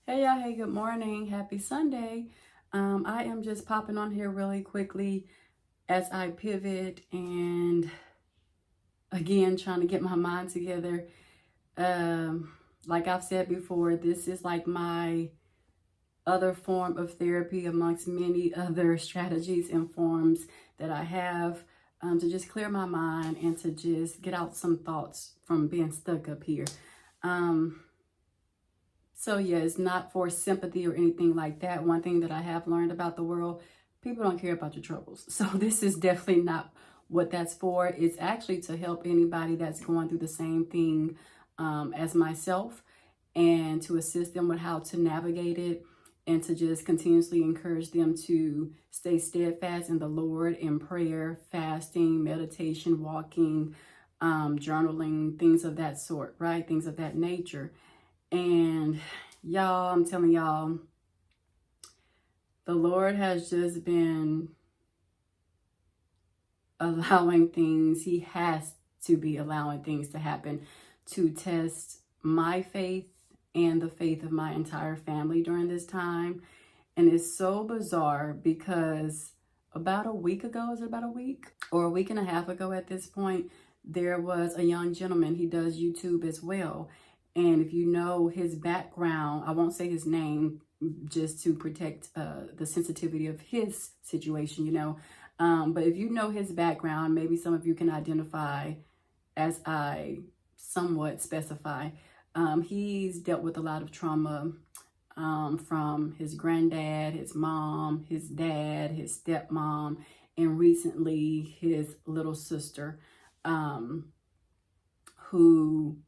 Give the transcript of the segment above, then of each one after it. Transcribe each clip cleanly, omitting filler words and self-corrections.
Hey y'all, hey, good morning. Happy Sunday. I am just popping on here really quickly as I pivot and again trying to get my mind together. Like I've said before, this is like my other form of therapy amongst many other strategies and forms that I have to just clear my mind and to just get out some thoughts from being stuck up here. Um, So yeah, it's not for sympathy or anything like that. One thing that I have learned about the world, people don't care about your troubles. So this is definitely not what that's for. It's actually to help anybody that's going through the same thing as myself and to assist them with how to navigate it and to just continuously encourage them to stay steadfast in the Lord in prayer, fasting, meditation, walking, journaling, things of that sort, right? Things of that nature. And y'all, I'm telling y'all, the Lord has just been allowing things, He has to be allowing things to happen to test my faith and the faith of my entire family during this time. And it's so bizarre because about a week ago, is it about a week or a week and a half ago at this point, there was a young gentleman. He does YouTube as well. And if you know his background, I won't say his name just to protect the sensitivity of his situation, but if you know his background, maybe some of you can identify as I somewhat specify. He's dealt with a lot of trauma from his granddad, his mom, his dad, his stepmom, and recently his little sister, who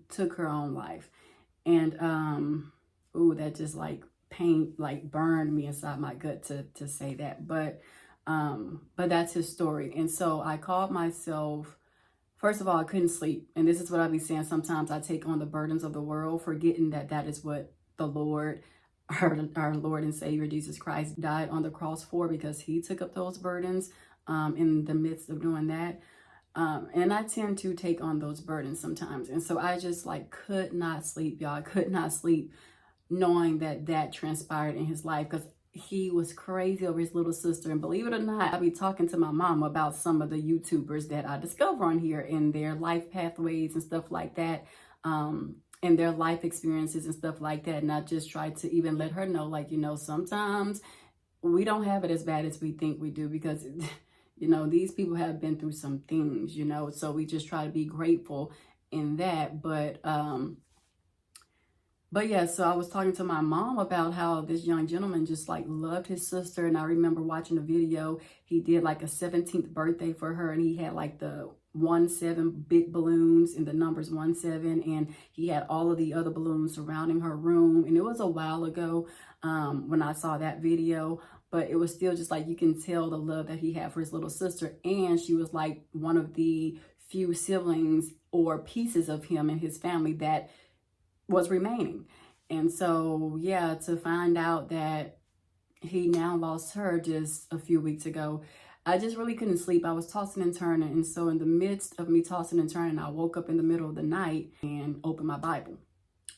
took her own life. And that just like pain, like burned me inside my gut to say that. But that's his story. And so I called myself, first of all, I couldn't sleep. And this is what I be saying. Sometimes I take on the burdens of the world, forgetting that that is what the Lord, our Lord and Savior, Jesus Christ, died on the cross for, because He took up those burdens in the midst of doing that. And I tend to take on those burdens sometimes. And so I just like could not sleep, y'all. I could not sleep knowing that that transpired in his life, because he was crazy over his little sister. And believe it or not, I'll be talking to my mom about some of the YouTubers that I discover on here and their life pathways and stuff like that. And their life experiences and stuff like that. And I just try to even let her know, like, sometimes we don't have it as bad as we think we do, because these people have been through some things, so we just try to be grateful in that. But yeah, so I was talking to my mom about how this young gentleman just like loved his sister. And I remember watching a video. He did like a 17th birthday for her, and he had like the 17 big balloons and the numbers 17, and he had all of the other balloons surrounding her room. And it was a while ago when I saw that video, but it was still just like you can tell the love that he had for his little sister. And she was like one of the few siblings or pieces of him and his family that was remaining. And so, yeah, to find out that he now lost her just a few weeks ago, I just really couldn't sleep. I was tossing and turning. And so in the midst of me tossing and turning, I woke up in the middle of the night and opened my Bible,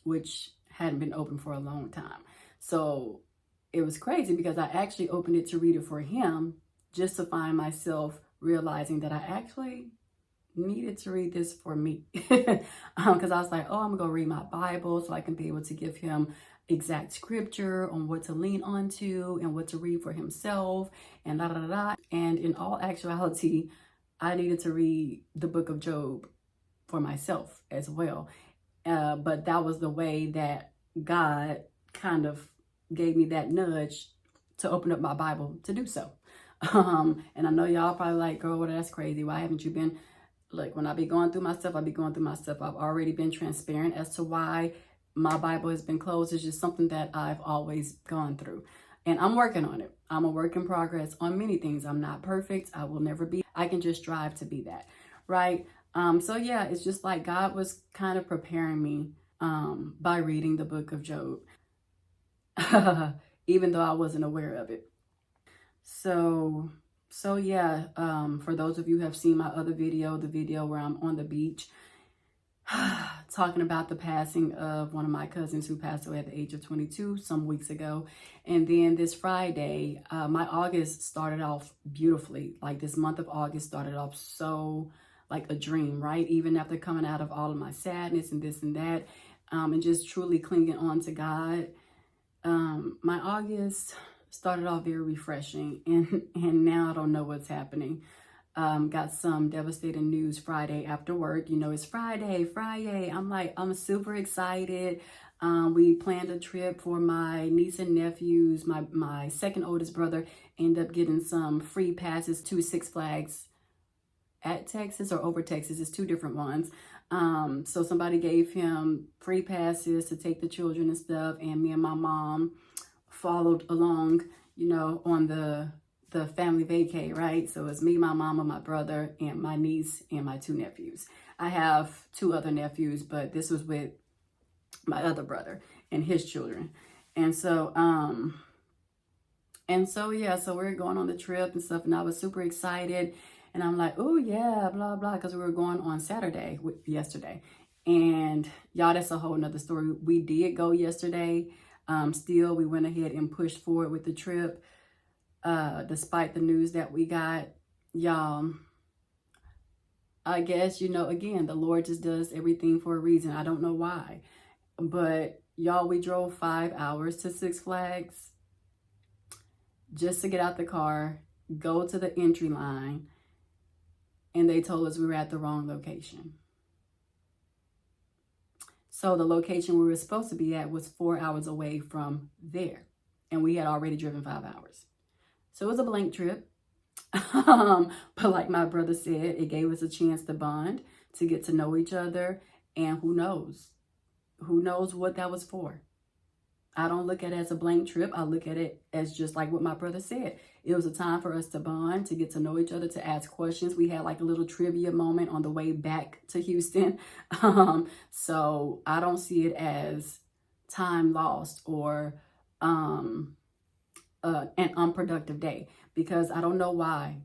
which hadn't been open for a long time. So it was crazy because I actually opened it to read it for him, just to find myself realizing that I actually needed to read this for me. Because I was like, oh, I'm gonna read my Bible so I can be able to give him exact scripture on what to lean onto and what to read for himself and da da da da. And in all actuality, I needed to read the book of Job for myself as well. But that was the way that God kind of gave me that nudge to open up my Bible to do so. And I know y'all probably like, girl, well, that's crazy. Why haven't you been? Look, when I be going through my stuff, I be going through my stuff. I've already been transparent as to why my Bible has been closed. It's just something that I've always gone through. And I'm working on it. I'm a work in progress on many things. I'm not perfect. I will never be. I can just strive to be that, right? So yeah, it's just like God was kind of preparing me by reading the book of Job, even though I wasn't aware of it. So yeah, for those of you who have seen my other video, the video where I'm on the beach, talking about the passing of one of my cousins who passed away at the age of 22 some weeks ago. And then this Friday, my August started off beautifully. Like this month of August started off so like a dream, right? Even after coming out of all of my sadness and this and that, and just truly clinging on to God. My August started off very refreshing, and now I don't know what's happening. Got some devastating news Friday after work. You know, it's Friday. I'm super excited. We planned a trip for my niece and nephews. My second oldest brother ended up getting some free passes to Six Flags at Texas or over Texas. It's two different ones. So somebody gave him free passes to take the children and stuff. And me and my mom followed along, you know, on the family vacay, right? So it's me, my mama, my brother, and my niece and my two nephews. I have two other nephews, but this was with my other brother and his children. And so, yeah, so we're going on the trip and stuff, and I was super excited. And I'm like, oh yeah, blah, blah, because we were going on Saturday, yesterday. And y'all, that's a whole nother story. We did go yesterday. Still, we went ahead and pushed forward with the trip. Despite the news that we got, y'all, I guess, you know, again, the Lord just does everything for a reason. I don't know why. But y'all, we drove 5 hours to Six Flags just to get out the car, go to the entry line, and they told us we were at the wrong location. So the location we were supposed to be at was 4 hours away from there. And we had already driven 5 hours. So it was a blank trip. But like my brother said, it gave us a chance to bond, to get to know each other. And who knows? Who knows what that was for? I don't look at it as a blank trip. I look at it as just like what my brother said. It was a time for us to bond, to get to know each other, to ask questions. We had like a little trivia moment on the way back to Houston. So I don't see it as time lost or an unproductive day, because I don't know why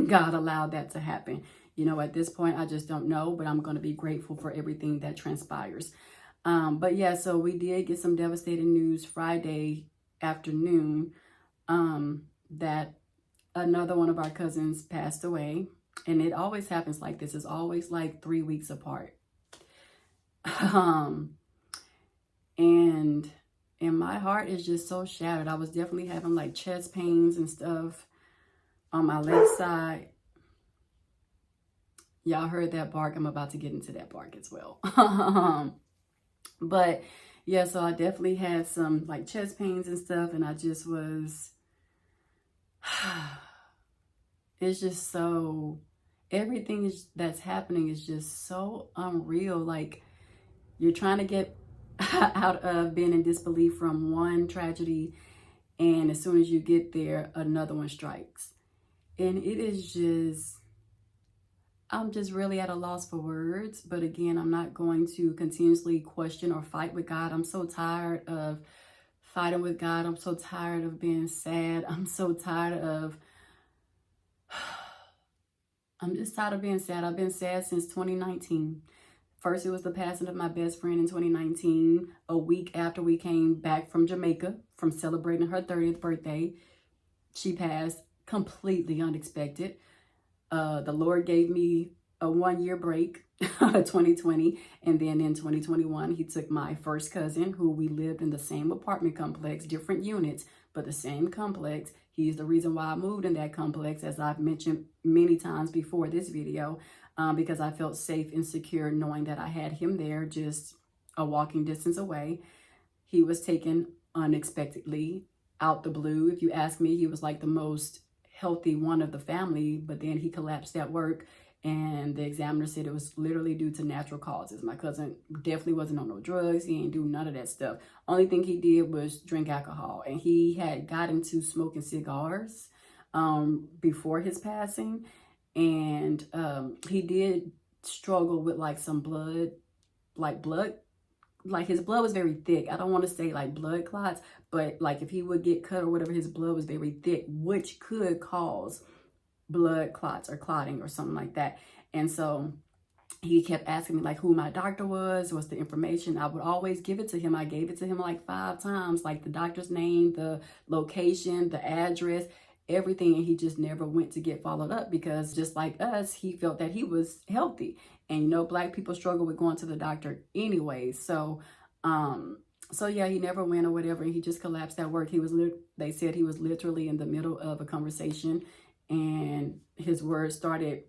God allowed that to happen. You know, at this point, I just don't know, but I'm going to be grateful for everything that transpires. But yeah, so we did get some devastating news Friday afternoon, that another one of our cousins passed away. And it always happens like this. It's always like 3 weeks apart. And my heart is just so shattered. I was definitely having like chest pains and stuff on my left side. Y'all heard that bark. I'm about to get into that bark as well. But yeah, so I definitely had some like chest pains and stuff, and I just was, it's just so, everything that's happening is just so unreal. Like, you're trying to get out of being in disbelief from one tragedy, and as soon as you get there, another one strikes. And it is just, I'm just really at a loss for words. But again, I'm not going to continuously question or fight with God. I'm so tired of fighting with God. I'm so tired of being sad. I'm so tired of, I'm just tired of being sad. I've been sad since 2019. First, it was the passing of my best friend in 2019, a week after we came back from Jamaica from celebrating her 30th birthday. She passed completely unexpected. The Lord gave me a 1-year break, 2020. And then in 2021, he took my first cousin, who we lived in the same apartment complex, different units, but the same complex. He's the reason why I moved in that complex, as I've mentioned many times before this video, because I felt safe and secure knowing that I had him there, just a walking distance away. He was taken unexpectedly, out the blue. If you ask me, he was like the most healthy one of the family, but then he collapsed at work, and the examiner said it was literally due to natural causes. My cousin definitely wasn't on no drugs. He ain't do none of that stuff. Only thing he did was drink alcohol, and he had got into smoking cigars before his passing, and he did struggle with like some blood, like his blood was very thick. I don't want to say like blood clots, but like if he would get cut or whatever, his blood was very thick, which could cause blood clots or clotting or something like that. And so he kept asking me like who my doctor was, what's the information. I would always give it to him. I gave it to him like 5 times, like the doctor's name, the location, the address, everything. And he just never went to get followed up because just like us, he felt that he was healthy. And you know, Black people struggle with going to the doctor anyway. So yeah, he never went or whatever. And he just collapsed at work. They said he was literally in the middle of a conversation and his words started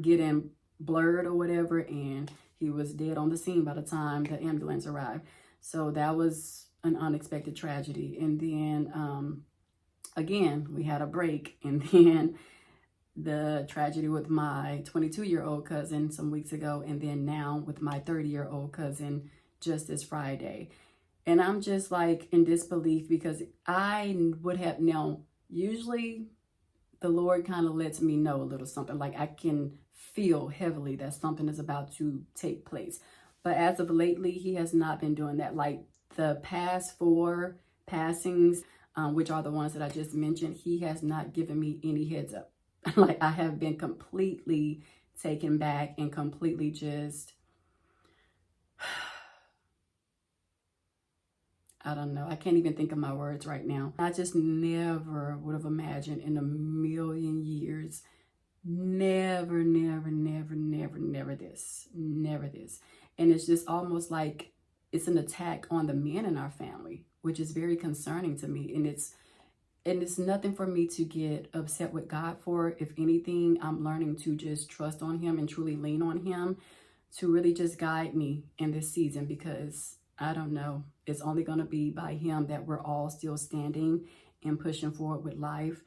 getting blurred or whatever, and he was dead on the scene by the time the ambulance arrived. So that was an unexpected tragedy. And then again, we had a break, and then the tragedy with my 22-year-old cousin some weeks ago, and then now with my 30-year-old cousin just this Friday. And I'm just like in disbelief because I would have known. Usually the Lord kind of lets me know a little something, like I can feel heavily that something is about to take place. But as of lately, he has not been doing that. Like the past 4 passings, which are the ones that I just mentioned, he has not given me any heads up. Like I have been completely taken back and completely just, I don't know. I can't even think of my words right now. I just never would have imagined in a million years. Never this. Never this. And it's just almost like it's an attack on the men in our family, which is very concerning to me. And it's nothing for me to get upset with God for. If anything, I'm learning to just trust on him and truly lean on him to really just guide me in this season, because I don't know, it's only going to be by him that we're all still standing and pushing forward with life.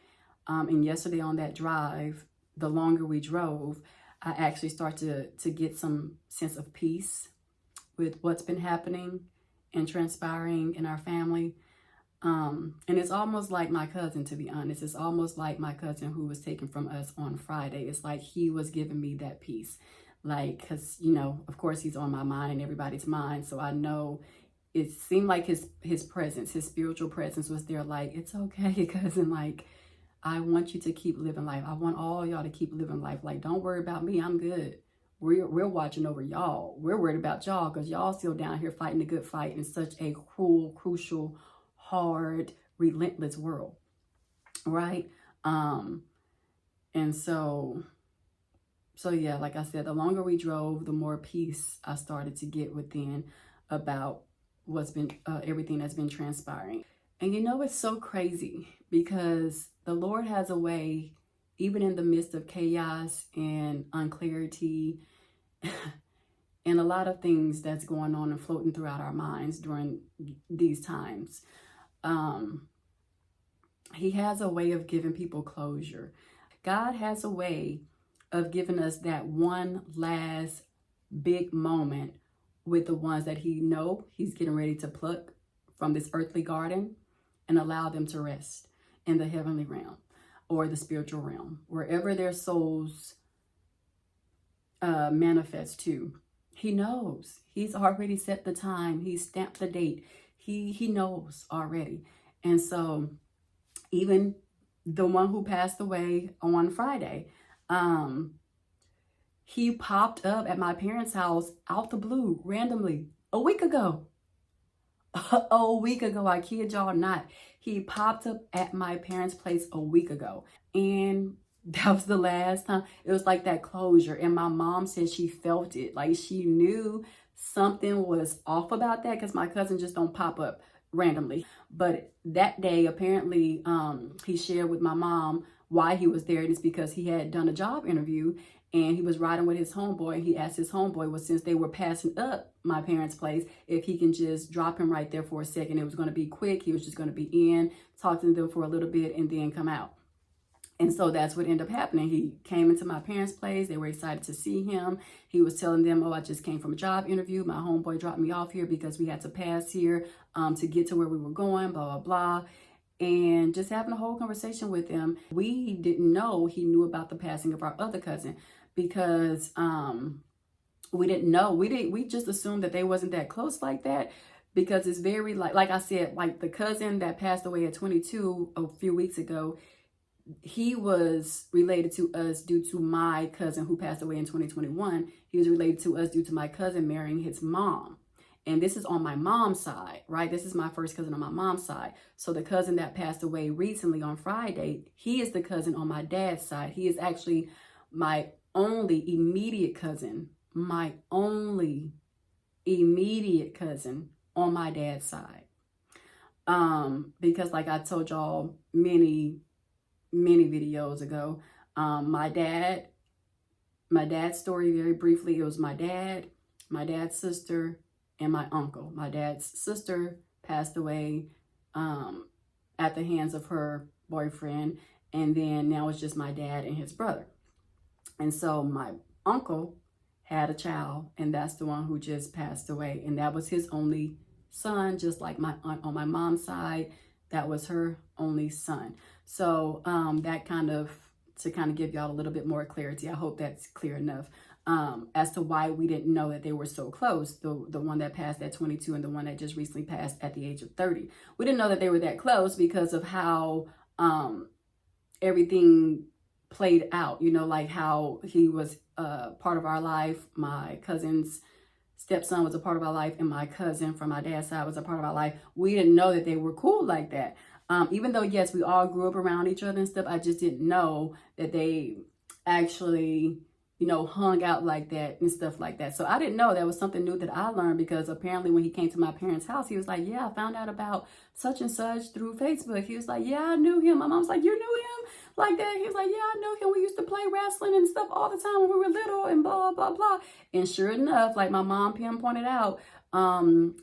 And yesterday on that drive, the longer we drove, I actually started to get some sense of peace with what's been happening and transpiring in our family. And it's almost like my cousin, to be honest. It's almost like my cousin who was taken from us on Friday. It's like he was giving me that peace. Like, because, you know, of course, he's on my mind and everybody's mind. So I know it seemed like his presence, his spiritual presence was there. Like, it's okay, cousin. Like, I want you to keep living life. I want all y'all to keep living life. Like, don't worry about me. I'm good. We're watching over y'all. We're worried about y'all because y'all still down here fighting the good fight in such a cruel, crucial, hard, relentless world. Right? And so yeah, like I said, the longer we drove, the more peace I started to get within about what's been, everything that's been transpiring. And you know, it's so crazy because the Lord has a way, even in the midst of chaos and unclarity and a lot of things that's going on and floating throughout our minds during these times. He has a way of giving people closure. God has a way of giving us that one last big moment with the ones that he know he's getting ready to pluck from this earthly garden and allow them to rest in the heavenly realm or the spiritual realm, wherever their souls manifest to. He knows. He's already set the time. He's stamped the date. He knows already. And so even the one who passed away on Friday, he popped up at my parents' house out the blue randomly a week ago. A week ago, I kid y'all not. He popped up at my parents' place a week ago. And that was the last time. It was like that closure. And my mom said she felt it. Like she knew something was off about that because my cousin just don't pop up randomly. But that day, apparently, he shared with my mom why he was there. And it's because he had done a job interview and he was riding with his homeboy. And he asked his homeboy, well, since they were passing up my parents' place, if he can just drop him right there for a second. It was going to be quick. He was just going to be in, talk to them for a little bit, and then come out. And so that's what ended up happening. He came into my parents' place. They were excited to see him. He was telling them, oh, I just came from a job interview. My homeboy dropped me off here because we had to pass here to get to where we were going, blah, blah, blah. And just having a whole conversation with him. We didn't know he knew about the passing of our other cousin because we didn't know. We just assumed that they wasn't that close like that because it's very, like I said, like the cousin that passed away at 22 a few weeks ago, he was related to us due to my cousin who passed away in 2021. He was related to us due to my cousin marrying his mom. And this is on my mom's side, right? This is my first cousin on my mom's side. So the cousin that passed away recently on Friday, he is the cousin on my dad's side. He is actually my only immediate cousin, my only immediate cousin on my dad's side. Because like I told y'all many videos ago, my dad's story, very briefly, it was my dad's sister, and my uncle. My dad's sister passed away at the hands of her boyfriend, and then now it's just my dad and his brother. And so my uncle had a child, and that's the one who just passed away, and that was his only son, just like my aunt on my mom's side, that was her only son. So that to give y'all a little bit more clarity. I hope that's clear enough. As to why we didn't know that they were so close, the one that passed at 22 and the one that just recently passed at the age of 30. We didn't know that they were that close because of how everything played out, like how he was part of our life. My cousin's stepson was a part of our life, and my cousin from my dad's side was a part of our life. We didn't know that they were cool like that. Even though, yes, we all grew up around each other and stuff, I just didn't know that they actually hung out like that and stuff like that. So I didn't know. That was something new that I learned, because apparently when he came to my parents' house, he was like, yeah, I found out about such and such through Facebook. He was like, yeah, I knew him. My mom's like, you knew him like that? He was like, yeah, I knew him. We used to play wrestling and stuff all the time when we were little and blah, blah, blah. And sure enough, like my mom Pam pointed out, in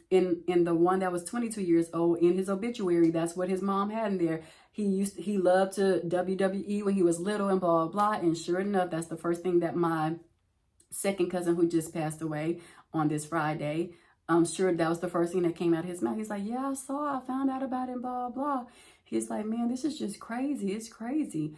the one that was 22 years old, in his obituary, that's what his mom had in there. He loved to WWE when he was little and blah, blah, blah. And sure enough, that's the first thing that my second cousin, who just passed away on this Friday, I'm sure that was the first thing that came out of his mouth. He's like, yeah, I found out about it, blah, blah. He's like, man, this is just crazy. It's crazy.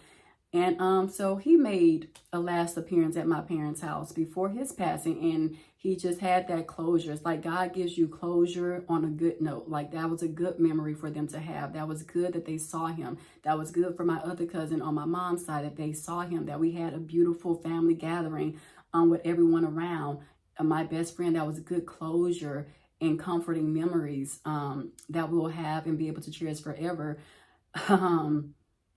And so he made a last appearance at my parents' house before his passing, and he just had that closure. It's like God gives you closure on a good note. Like that was a good memory for them to have. That was good that they saw him. That was good for my other cousin on my mom's side, that they saw him, that we had a beautiful family gathering with everyone around. My best friend, that was good closure and comforting memories that we will have and be able to cherish forever.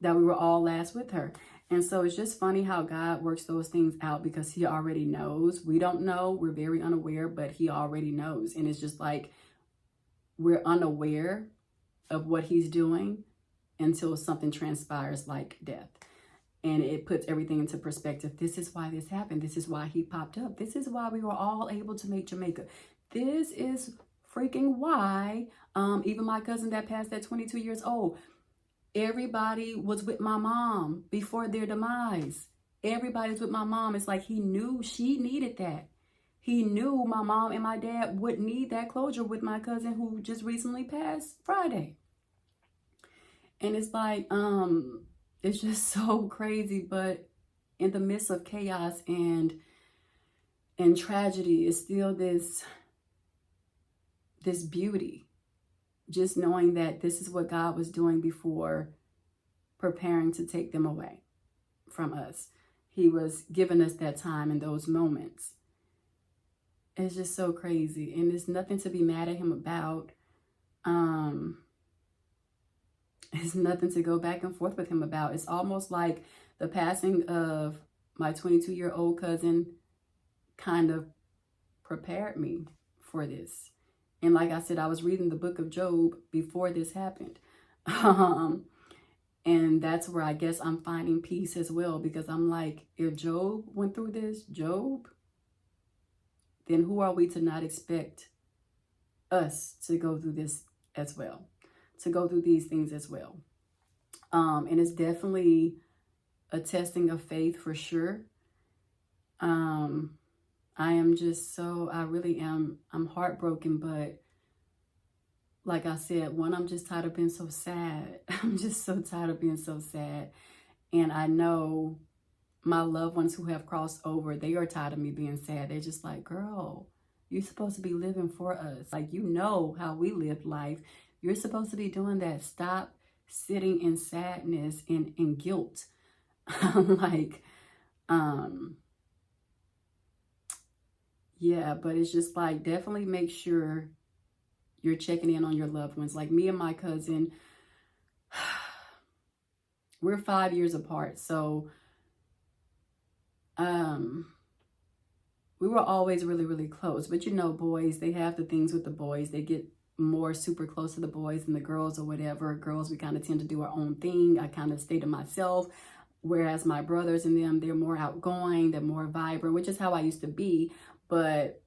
That we were all last with her. And so it's just funny how God works those things out, because he already knows. We don't know. We're very unaware, but he already knows. And it's just like we're unaware of what he's doing until something transpires like death. And it puts everything into perspective. This is why this happened. This is why he popped up. This is why we were all able to make Jamaica. This is freaking why even my cousin that passed at 22 years old, everybody was with my mom before their demise. Everybody's with my mom. It's like he knew she needed that. He knew my mom and my dad would need that closure with my cousin who just recently passed Friday. And it's like, it's just so crazy. But in the midst of chaos and tragedy, is still this beauty. Just knowing that this is what God was doing before preparing to take them away from us. He was giving us that time and those moments. It's just so crazy. And there's nothing to be mad at him about. It's nothing to go back and forth with him about. It's almost like the passing of my 22-year-old cousin kind of prepared me for this. And like I said, I was reading the book of Job before this happened. And that's where I guess I'm finding peace as well, because I'm like, if Job went through this, then who are we to not expect us to go through this as well, to go through these things as well. And it's definitely a testing of faith for sure. I really am, I'm heartbroken, but like I said, I'm just tired of being so sad. I'm just so tired of being so sad. And I know my loved ones who have crossed over, they are tired of me being sad. They're just like, girl, you're supposed to be living for us. Like, you know how we live life. You're supposed to be doing that. Stop sitting in sadness and guilt. Like, yeah, but it's just like, definitely make sure you're checking in on your loved ones. Like me and my cousin, we're 5 years apart. So, we were always really, really close. But you know, boys, they have the things with the boys. They get more super close to the boys than the girls or whatever. Girls, we kind of tend to do our own thing. I kind of stay to myself. Whereas my brothers and them, they're more outgoing, they're more vibrant, which is how I used to be. But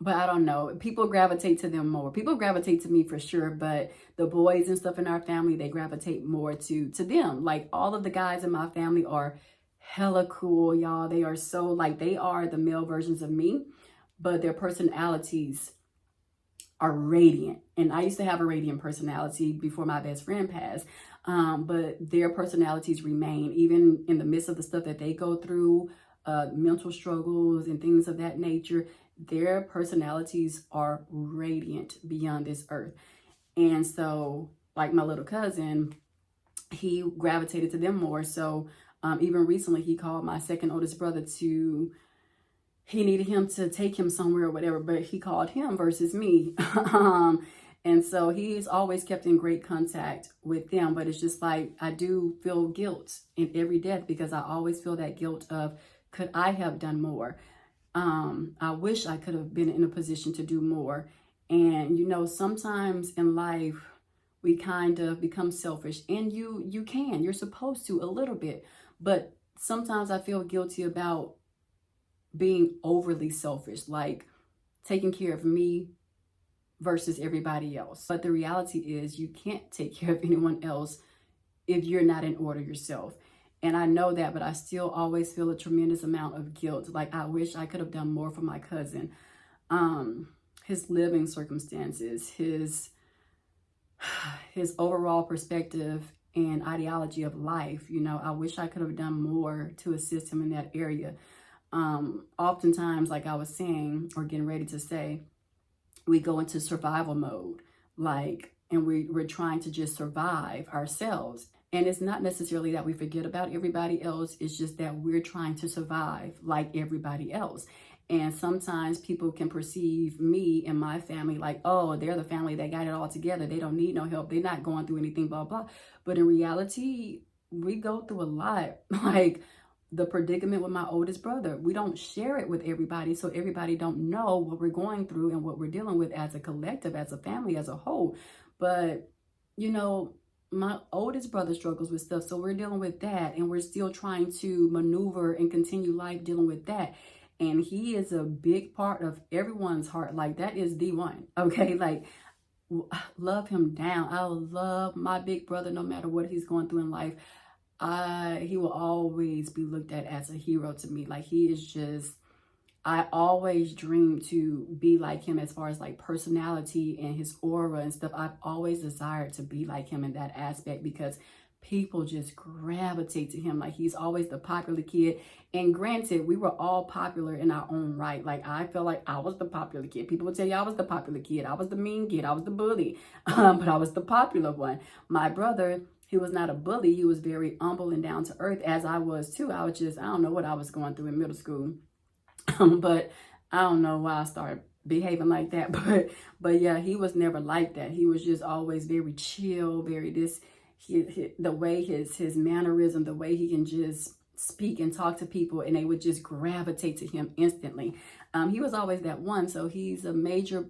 I don't know. People gravitate to them more. People gravitate to me for sure, but the boys and stuff in our family, they gravitate more to them. Like all of the guys in my family are hella cool, y'all. They are so, like, they are the male versions of me, but their personalities are radiant. And I used to have a radiant personality before my best friend passed. But their personalities remain, even in the midst of the stuff that they go through, mental struggles and things of that nature. Their personalities are radiant beyond this earth. And so, like my little cousin, he gravitated to them more. So even recently, he called my second oldest brother he needed him to take him somewhere or whatever, but he called him versus me. And so he's always kept in great contact with them. But it's just like, I do feel guilt in every death, because I always feel that guilt of, could I have done more? I wish I could have been in a position to do more. And, you know, sometimes in life, we kind of become selfish, and you're supposed to a little bit, but sometimes I feel guilty about being overly selfish, like taking care of me versus everybody else. But the reality is, you can't take care of anyone else if you're not in order yourself. And I know that, but I still always feel a tremendous amount of guilt. Like, I wish I could have done more for my cousin. His living circumstances, his overall perspective and ideology of life, you know, I wish I could have done more to assist him in that area. Oftentimes, like I was saying, or getting ready to say, we go into survival mode, like, and we're trying to just survive ourselves. And it's not necessarily that we forget about everybody else. It's just that we're trying to survive like everybody else. And sometimes people can perceive me and my family like, oh, they're the family that got it all together. They don't need no help. They're not going through anything, blah, blah. But in reality, we go through a lot. Like the predicament with my oldest brother, we don't share it with everybody. So everybody don't know what we're going through and what we're dealing with as a collective, as a family, as a whole. But, you know, my oldest brother struggles with stuff. So we're dealing with that, and we're still trying to maneuver and continue life dealing with that. And he is a big part of everyone's heart. Like, that is the one. Okay. Like, love him down. I love my big brother, no matter what he's going through in life. He will always be looked at as a hero to me. Like, he is just, I always dream to be like him as far as like personality and his aura and stuff. I've always desired to be like him in that aspect, because people just gravitate to him. Like, he's always the popular kid. And granted, we were all popular in our own right. Like, I felt like I was the popular kid. People would tell you I was the popular kid. I was the mean kid. I was the bully. But I was the popular one. My brother, he was not a bully. He was very humble and down to earth, as I was too. I don't know what I was going through in middle school. But I don't know why I started behaving like that. But yeah, he was never like that. He was just always very chill, very the way his mannerism, the way he can just speak and talk to people, and they would just gravitate to him instantly. He was always that one. So he's a major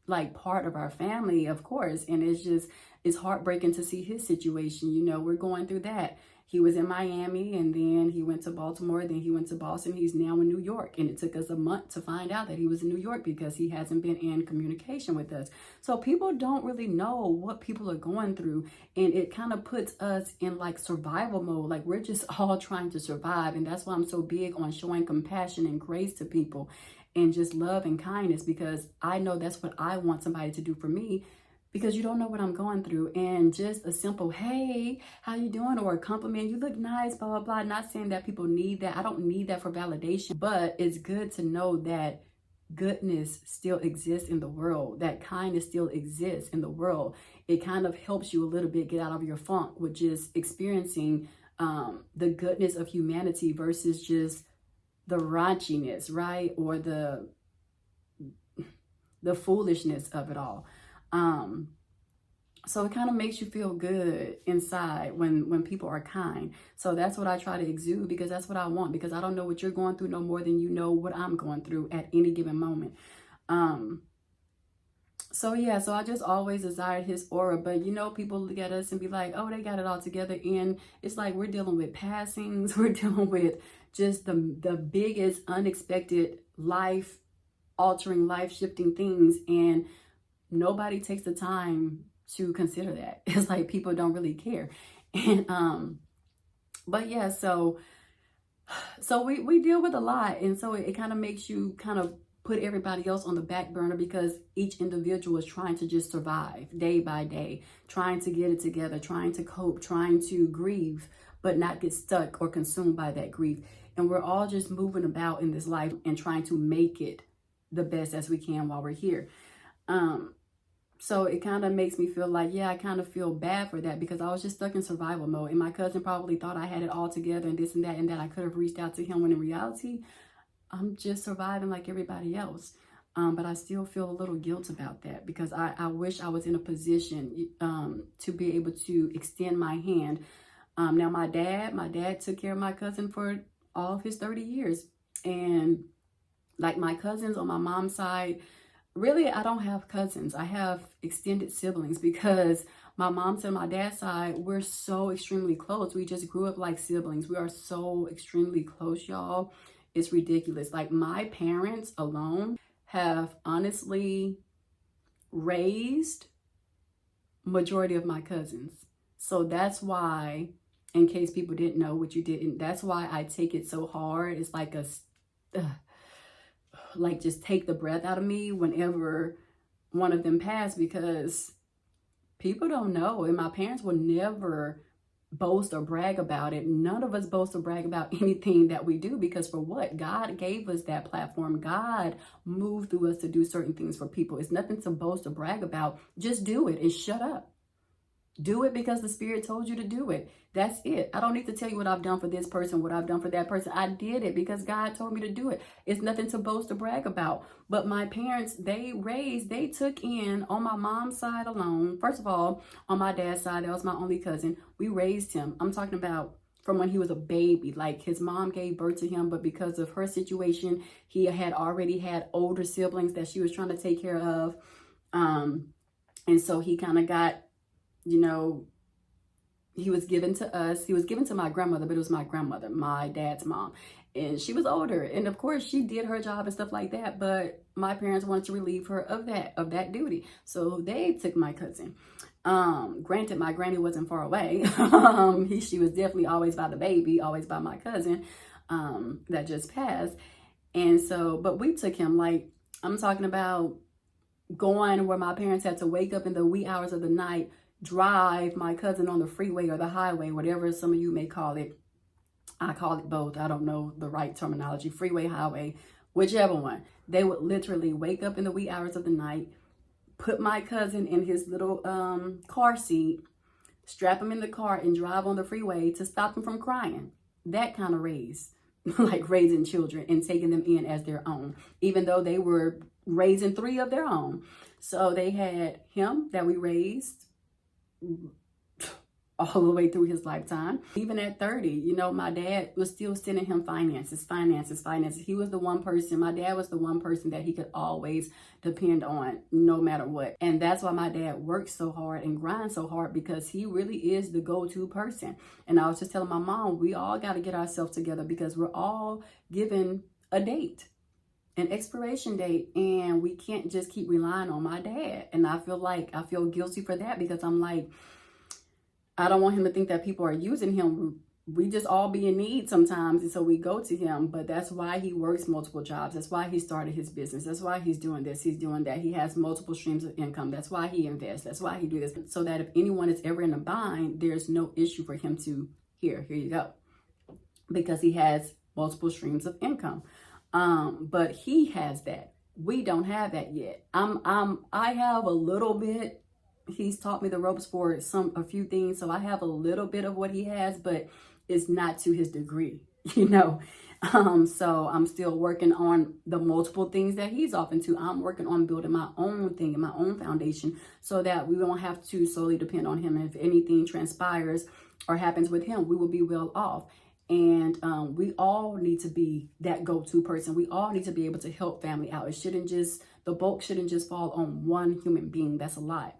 like part of our family, of course. And it's heartbreaking to see his situation. You know, we're going through that. He was in Miami, and then he went to Baltimore, then he went to Boston. He's now in New York. And it took us a month to find out that he was in New York, because he hasn't been in communication with us. So people don't really know what people are going through. And it kind of puts us in like survival mode. Like, we're just all trying to survive. And that's why I'm so big on showing compassion and grace to people, and just love and kindness, because I know that's what I want somebody to do for me. Because you don't know what I'm going through. And just a simple, hey, how you doing? Or a compliment, you look nice, blah, blah, blah. Not saying that people need that. I don't need that for validation. But it's good to know that goodness still exists in the world, that kindness still exists in the world. It kind of helps you a little bit get out of your funk with just experiencing the goodness of humanity versus just the raunchiness, right? Or the foolishness of it all. So it kind of makes you feel good inside when people are kind. So that's what I try to exude, because that's what I want, because I don't know what you're going through no more than you know what I'm going through at any given moment. So yeah, so I just always desired his aura. But you know, people look at us and be like, oh, they got it all together. And it's like we're dealing with passings. We're dealing with just the biggest unexpected life altering, life shifting things. And nobody takes the time to consider that. It's like people don't really care. And but yeah, so we deal with a lot. And so it kind of makes you kind of put everybody else on the back burner, because each individual is trying to just survive day by day, trying to get it together, trying to cope, trying to grieve, but not get stuck or consumed by that grief. And we're all just moving about in this life and trying to make it the best as we can while we're here. So it kind of makes me feel like, yeah, I kind of feel bad for that, because I was just stuck in survival mode. And my cousin probably thought I had it all together and this and that I could have reached out to him, when in reality, I'm just surviving like everybody else. But I still feel a little guilt about that, because I wish I was in a position to be able to extend my hand. Now, my dad took care of my cousin for all of his 30 years. And like my cousins on my mom's side, really, I don't have cousins. I have extended siblings, because my mom's and my dad's side, we're so extremely close. We just grew up like siblings. We are so extremely close, y'all. It's ridiculous. Like, my parents alone have honestly raised majority of my cousins. So that's why, in case people didn't know, what you didn't, that's why I take it so hard. It's like like just take the breath out of me whenever one of them passed, because people don't know. And my parents will never boast or brag about it. None of us boast or brag about anything that we do, because for what? God gave us that platform. God moved through us to do certain things for people. It's nothing to boast or brag about. Just do it and shut up. Do it because the Spirit told you to do it. That's it. I don't need to tell you what I've done for this person, what I've done for that person. I did it because God told me to do it. It's nothing to boast or brag about. But my parents, they took in, on my mom's side alone. First of all, on my dad's side, that was my only cousin. We raised him. I'm talking about from when he was a baby. Like, his mom gave birth to him, but because of her situation, he had already had older siblings that she was trying to take care of. And so he kind of got, you know, he was given to us. He was given to my grandmother, but it was my grandmother, my dad's mom. And she was older. And of course, she did her job and stuff like that. But my parents wanted to relieve her of that duty. So they took my cousin. Granted, my granny wasn't far away. She was definitely always by the baby, always by my cousin that just passed. And so, but we took him, like, I'm talking about going where my parents had to wake up in the wee hours of the night, drive my cousin on the freeway or the highway, whatever some of you may call it. I call it both. I don't know the right terminology. Freeway, highway, whichever one. They would literally wake up in the wee hours of the night, put my cousin in his little car seat, strap him in the car, and drive on the freeway to stop him from crying. That kind of raise, like raising children and taking them in as their own, even though they were raising 3 of their own. So they had him that we raised all the way through his lifetime. Even at 30, you know, my dad was still sending him finances. He was the one person, my dad was the one person that he could always depend on no matter what. And that's why my dad works so hard and grinds so hard, because he really is the go-to person. And I was just telling my mom, we all got to get ourselves together, because we're all given a date, an expiration date, and we can't just keep relying on my dad. And I feel guilty for that, because I'm like, I don't want him to think that people are using him. We just all be in need sometimes, and so we go to him. But that's why he works multiple jobs. That's why he started his business. That's why he's doing this, he's doing that. He has multiple streams of income. That's why he invests. That's why he do this, so that if anyone is ever in a bind, there's no issue for him to, here you go, because he has multiple streams of income. But he has that. We don't have that yet. I have a little bit. He's taught me the ropes for a few things, so I have a little bit of what he has, but it's not to his degree, you know. So I'm still working on the multiple things that he's off into. I'm working on building my own thing and my own foundation so that we won't have to solely depend on him. If anything transpires or happens with him, we will be well off. And we all need to be that go-to person. We all need to be able to help family out. The bulk shouldn't just fall on one human being. That's a lot.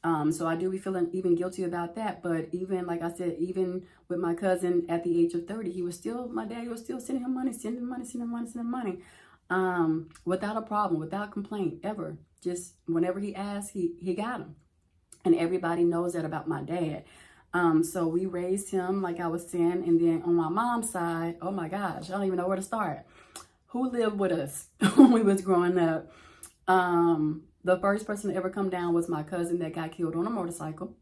So I do be feeling even guilty about that. But even, like I said, even with my cousin at the age of 30, my daddy was still sending him money, without a problem, without complaint, ever. Just whenever he asked, he got him. And everybody knows that about my dad. So we raised him, like I was saying. And then on my mom's side, oh my gosh, I don't even know where to start. Who lived with us when we was growing up? The first person to ever come down was my cousin that got killed on a motorcycle.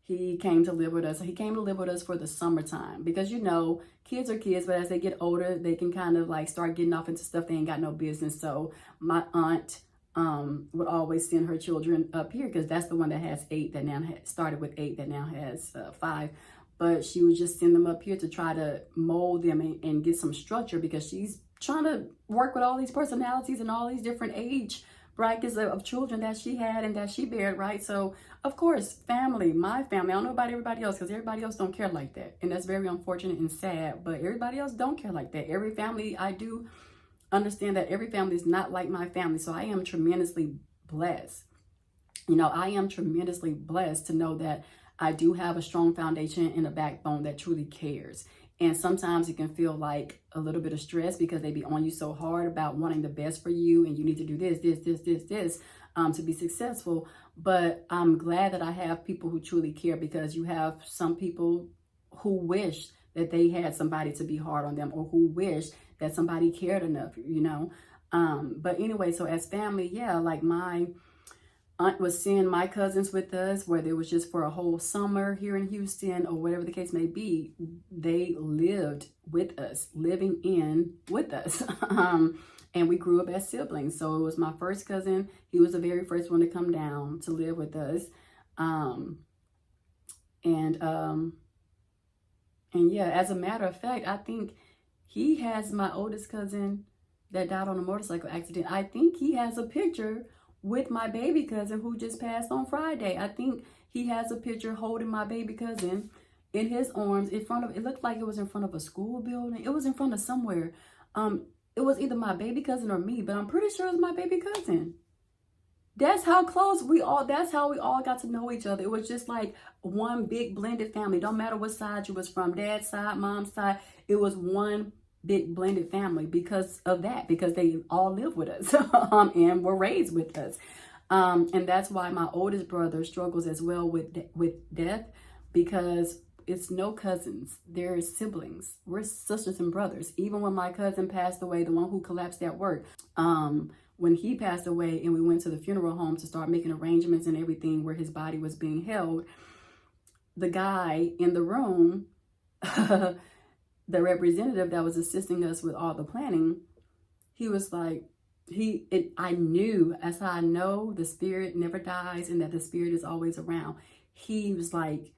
He came to live with us. He came to live with us for the summertime because, you know, kids are kids, but as they get older, they can kind of like start getting off into stuff they ain't got no business. So my aunt would always send her children up here because that's the one that has 8 that now started with 8 that now has 5. But she would just send them up here to try to mold them and get some structure because she's trying to work with all these personalities and all these different age brackets of children that she had and that she bared, right? So, of course, my family, I don't know about everybody else because everybody else don't care like that. And that's very unfortunate and sad, but everybody else don't care like that. Every family, I do understand that every family is not like my family. So I am tremendously blessed. You know, I am tremendously blessed to know that I do have a strong foundation and a backbone that truly cares. And sometimes it can feel like a little bit of stress because they be on you so hard about wanting the best for you. And you need to do this to be successful. But I'm glad that I have people who truly care because you have some people who wish that they had somebody to be hard on them or who wish that somebody cared enough, you know. But anyway, so as family, yeah, like my aunt was seeing my cousins with us, whether it was just for a whole summer here in Houston or whatever the case may be. They lived with us, living in with us. And we grew up as siblings. So it was my first cousin. He was the very first one to come down to live with us. And yeah, as a matter of fact, I think he has my oldest cousin that died on a motorcycle accident. I think he has a picture with my baby cousin who just passed on Friday. I think he has a picture holding my baby cousin in his arms in front of, it looked like it was in front of a school building. It was in front of somewhere. It was either my baby cousin or me, but I'm pretty sure it was my baby cousin. That's how close that's how we all got to know each other. It was just like one big blended family. Don't matter what side you was from, dad's side, mom's side, it was one big blended family because of that, because they all live with us and were raised with us. And that's why my oldest brother struggles as well with death, because it's no cousins, they're siblings. We're sisters and brothers. Even when my cousin passed away, the one who collapsed at work, when he passed away and we went to the funeral home to start making arrangements and everything where his body was being held, the guy in the room, the representative that was assisting us with all the planning, he was like, I knew, as I know the spirit never dies and that the spirit is always around. He was like,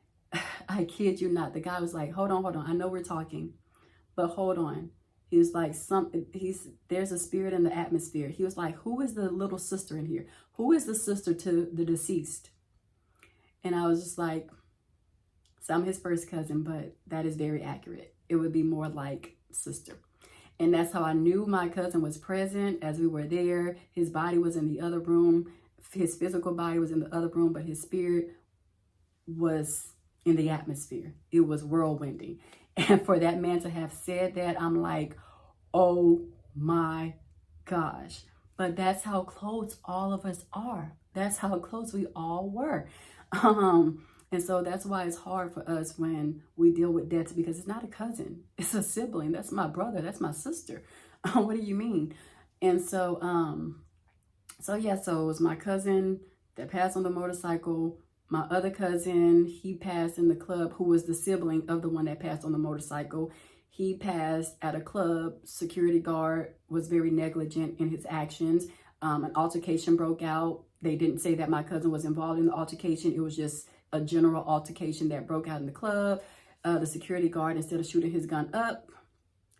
I kid you not. The guy was like, hold on. I know we're talking, but hold on. He was like, there's a spirit in the atmosphere. He was like, who is the little sister in here? Who is the sister to the deceased? And I was just like, so I'm his first cousin, but that is very accurate. It would be more like sister. And that's how I knew my cousin was present as we were there. His body was in the other room. His physical body was in the other room, but his spirit was in the atmosphere. It was whirlwinding. And for that man to have said that, I'm like, oh my gosh. But that's how close all of us are. That's how close we all were. And so that's why it's hard for us when we deal with deaths, because it's not a cousin. It's a sibling. That's my brother. That's my sister. What do you mean? And so, so it was my cousin that passed on the motorcycle. My other cousin, he passed in the club, who was the sibling of the one that passed on the motorcycle. He passed at a club. Security guard was very negligent in his actions. An altercation broke out. They didn't say that my cousin was involved in the altercation. It was just a general altercation that broke out in the club. The security guard, instead of shooting his gun up,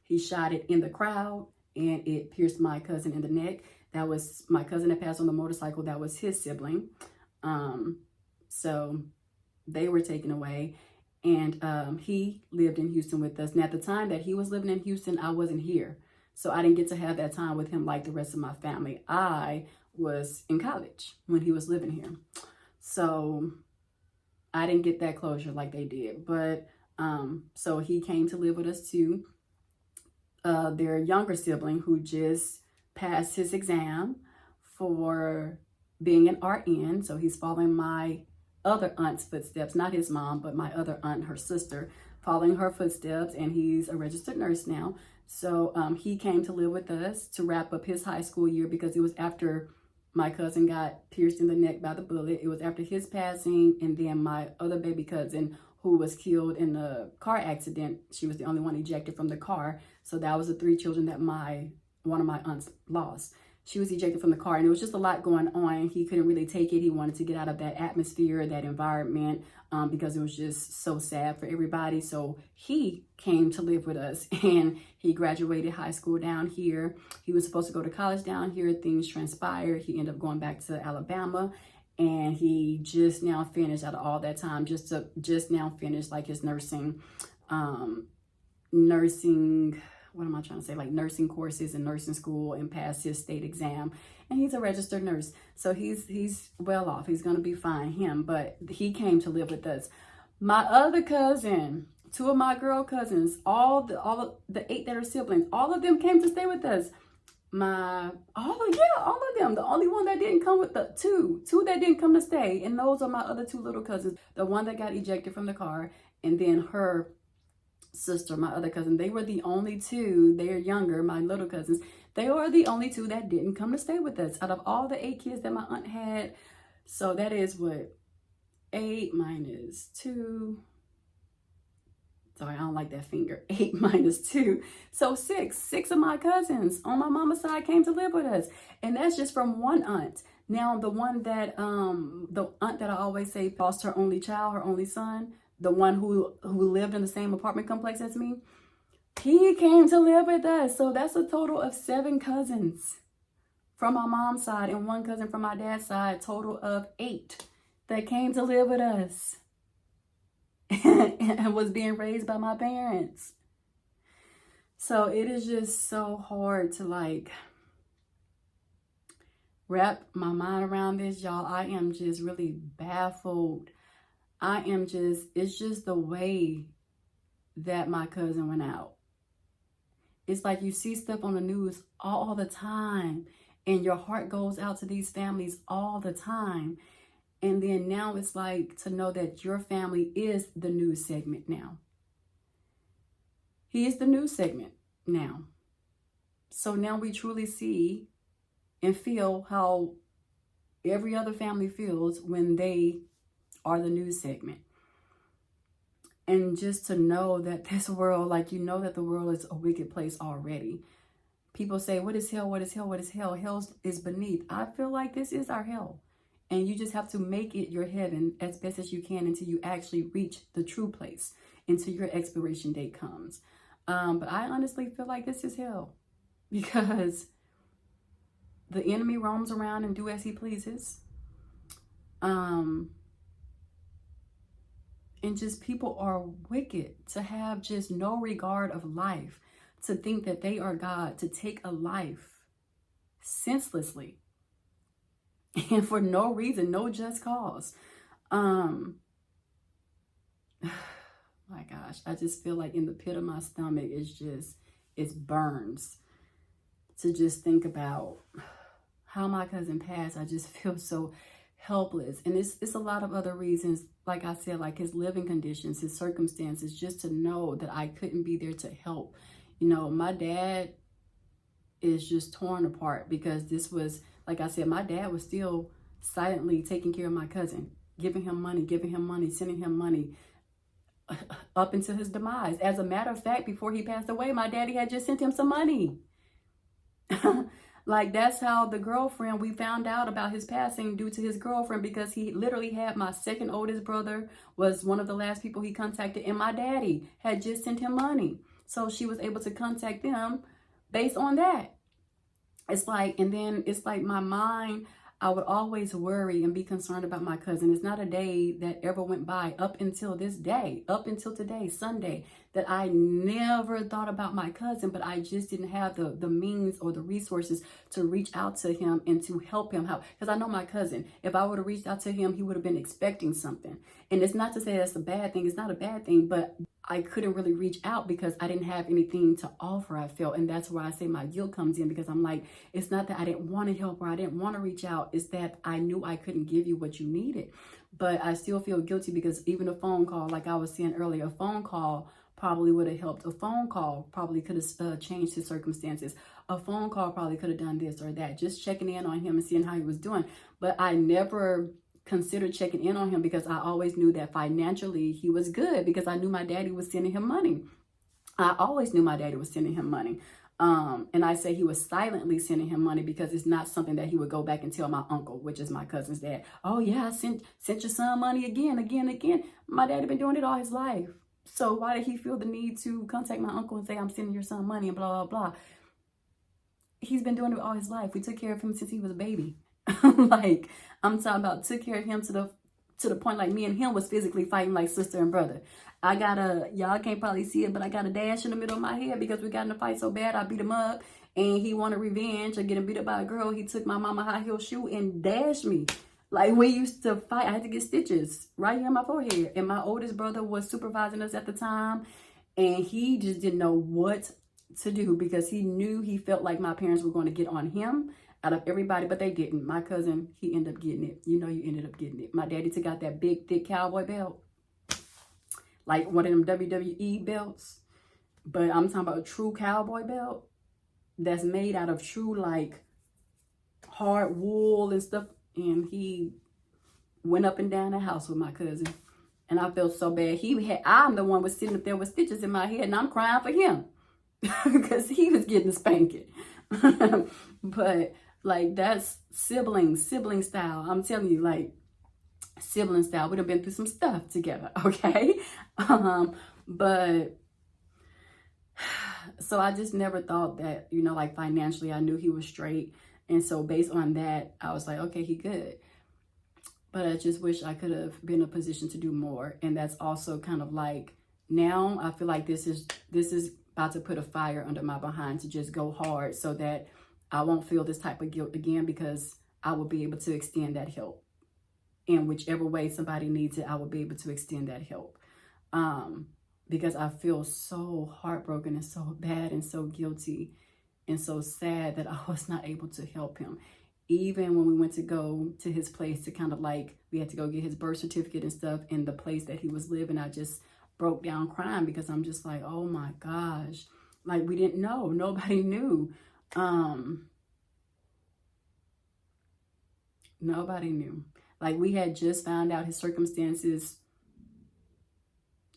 he shot it in the crowd, and it pierced my cousin in the neck. That was my cousin that passed on the motorcycle. That was his sibling. So they were taken away. And he lived in Houston with us. And at the time that he was living in Houston, I wasn't here. So I didn't get to have that time with him like the rest of my family. I was in college when he was living here. So I didn't get that closure like they did. But so he came to live with us too. Their younger sibling, who just passed his exam for being an RN. So he's following my other aunt's footsteps, not his mom, but my other aunt, her sister, following her footsteps, and he's a registered nurse now. So he came to live with us to wrap up his high school year, because it was after my cousin got pierced in the neck by the bullet. It was after his passing, and then my other baby cousin, who was killed in a car accident, she was the only one ejected from the car. So that was the 3 children that one of my aunts lost. She was ejected from the car, and it was just a lot going on. He couldn't really take it. He wanted to get out of that atmosphere, that environment, because it was just so sad for everybody. So he came to live with us, and he graduated high school down here. He was supposed to go to college down here. Things transpired. He ended up going back to Alabama, and he just now finished, out of all that time, just now finished like his nursing nursing courses and nursing school, and passed his state exam. And he's a registered nurse. So he's well off. He's going to be fine, but he came to live with us. My other cousin, 2 of my girl cousins, all of the 8 that are siblings, all of them came to stay with us. All of them. The only one that didn't come with the two that didn't come to stay. And those are my other 2 little cousins. The one that got ejected from the car, and then her sister, my other cousin. They were the only 2. They're younger, my little cousins. They were the only 2 that didn't come to stay with us out of all the 8 kids that my aunt had. So that is what, 8 minus 2. Sorry, I don't like that finger. 8 minus 2. So 6. 6 of my cousins on my mama's side came to live with us. And that's just from one aunt. Now, the one that, the aunt that I always say lost her only child, her only son, the one who lived in the same apartment complex as me, he came to live with us. So that's a total of 7 cousins from my mom's side, and 1 cousin from my dad's side, total of 8 that came to live with us and was being raised by my parents. So it is just so hard to like wrap my mind around this, y'all. I am just really baffled. It's just the way that my cousin went out. It's like you see stuff on the news all the time, and your heart goes out to these families all the time. And then now it's like to know that your family is the news segment now. He is the news segment now. So now we truly see and feel how every other family feels when they are the news segment. And just to know that this world, like, you know that the world is a wicked place already. People say, what is hell? What is hell? What is hell? Hell is beneath. I feel like this is our hell. And you just have to make it your heaven as best as you can until you actually reach the true place, until your expiration date comes. But I honestly feel like this is hell, because the enemy roams around and do as he pleases. And just people are wicked to have just no regard of life, to think that they are God, to take a life senselessly and for no reason, no just cause. My gosh, I just feel like in the pit of my stomach, it burns to just think about how my cousin passed. I just feel so helpless. And it's a lot of other reasons, like I said, like his living conditions, his circumstances, just to know that I couldn't be there to help. You know, my dad is just torn apart, because this was, like I said, my dad was still silently taking care of my cousin, giving him money, sending him money. up until his demise. As a matter of fact, before he passed away, my daddy had just sent him some money. Like, that's how the girlfriend, we found out about his passing due to his girlfriend, because he literally had my second oldest brother was one of the last people he contacted, and my daddy had just sent him money. So she was able to contact them based on that. It's like, and then it's like my mind, I would always worry and be concerned about my cousin. It's not a day that ever went by up until this day, up until today, Sunday, that I never thought about my cousin, but I just didn't have the means or the resources to reach out to him and to help him out. Because I know my cousin, if I would have reached out to him, he would have been expecting something. And it's not to say that's a bad thing. It's not a bad thing, but I couldn't really reach out because I didn't have anything to offer, I felt. And that's where I say my guilt comes in, because I'm like, it's not that I didn't want to help or I didn't want to reach out. It's that I knew I couldn't give you what you needed. But I still feel guilty, because even a phone call, like I was saying earlier, a phone call probably would have helped. A phone call probably could have changed his circumstances. A phone call probably could have done this or that. Just checking in on him and seeing how he was doing. But I never considered checking in on him, because I always knew that financially he was good, because I knew my daddy was sending him money. I always knew my daddy was sending him money. And I say he was silently sending him money, because it's not something that he would go back and tell my uncle, which is my cousin's dad. Oh yeah, I sent your son money again. My daddy been doing it all his life. So why did he feel the need to contact my uncle and say, I'm sending your son money and blah, blah, blah? He's been doing it all his life. We took care of him since he was a baby. Like, I'm talking about took care of him to the point, like, me and him was physically fighting like sister and brother. I got y'all can't probably see it, but I got a dash in the middle of my head because we got in a fight so bad. I beat him up, and he wanted revenge of getting beat up by a girl. He took my mama high heel shoe and dashed me. Like, we used to fight. I had to get stitches right here on my forehead. And my oldest brother was supervising us at the time, and he just didn't know what to do, because he knew, he felt like my parents were going to get on him out of everybody, but they didn't. My cousin, he ended up getting it. You ended up getting it. My daddy took out that big, thick cowboy belt, like one of them WWE belts. But I'm talking about a true cowboy belt that's made out of true, like, hard wool and stuff. And he went up and down the house with my cousin. And I felt so bad. I'm the one was sitting up there with stitches in my head, and I'm crying for him because he was getting a spanking. But like, that's sibling style. I'm telling you, like, sibling style. We done been through some stuff together, okay? But so I just never thought that, like, financially I knew he was straight. And so based on that, I was like, okay, he good. But I just wish I could have been in a position to do more. And that's also kind of like, now I feel like this is about to put a fire under my behind to just go hard, so that I won't feel this type of guilt again, because I will be able to extend that help. In whichever way somebody needs it, I will be able to extend that help. Because I feel so heartbroken and so bad and so guilty and so sad that I was not able to help him. Even when we went to go to his place to kind of like, we had to go get his birth certificate and stuff in the place that he was living, I just broke down crying, because I'm just like, oh my gosh, like, we didn't know. Nobody knew. Nobody knew. Like, we had just found out his circumstances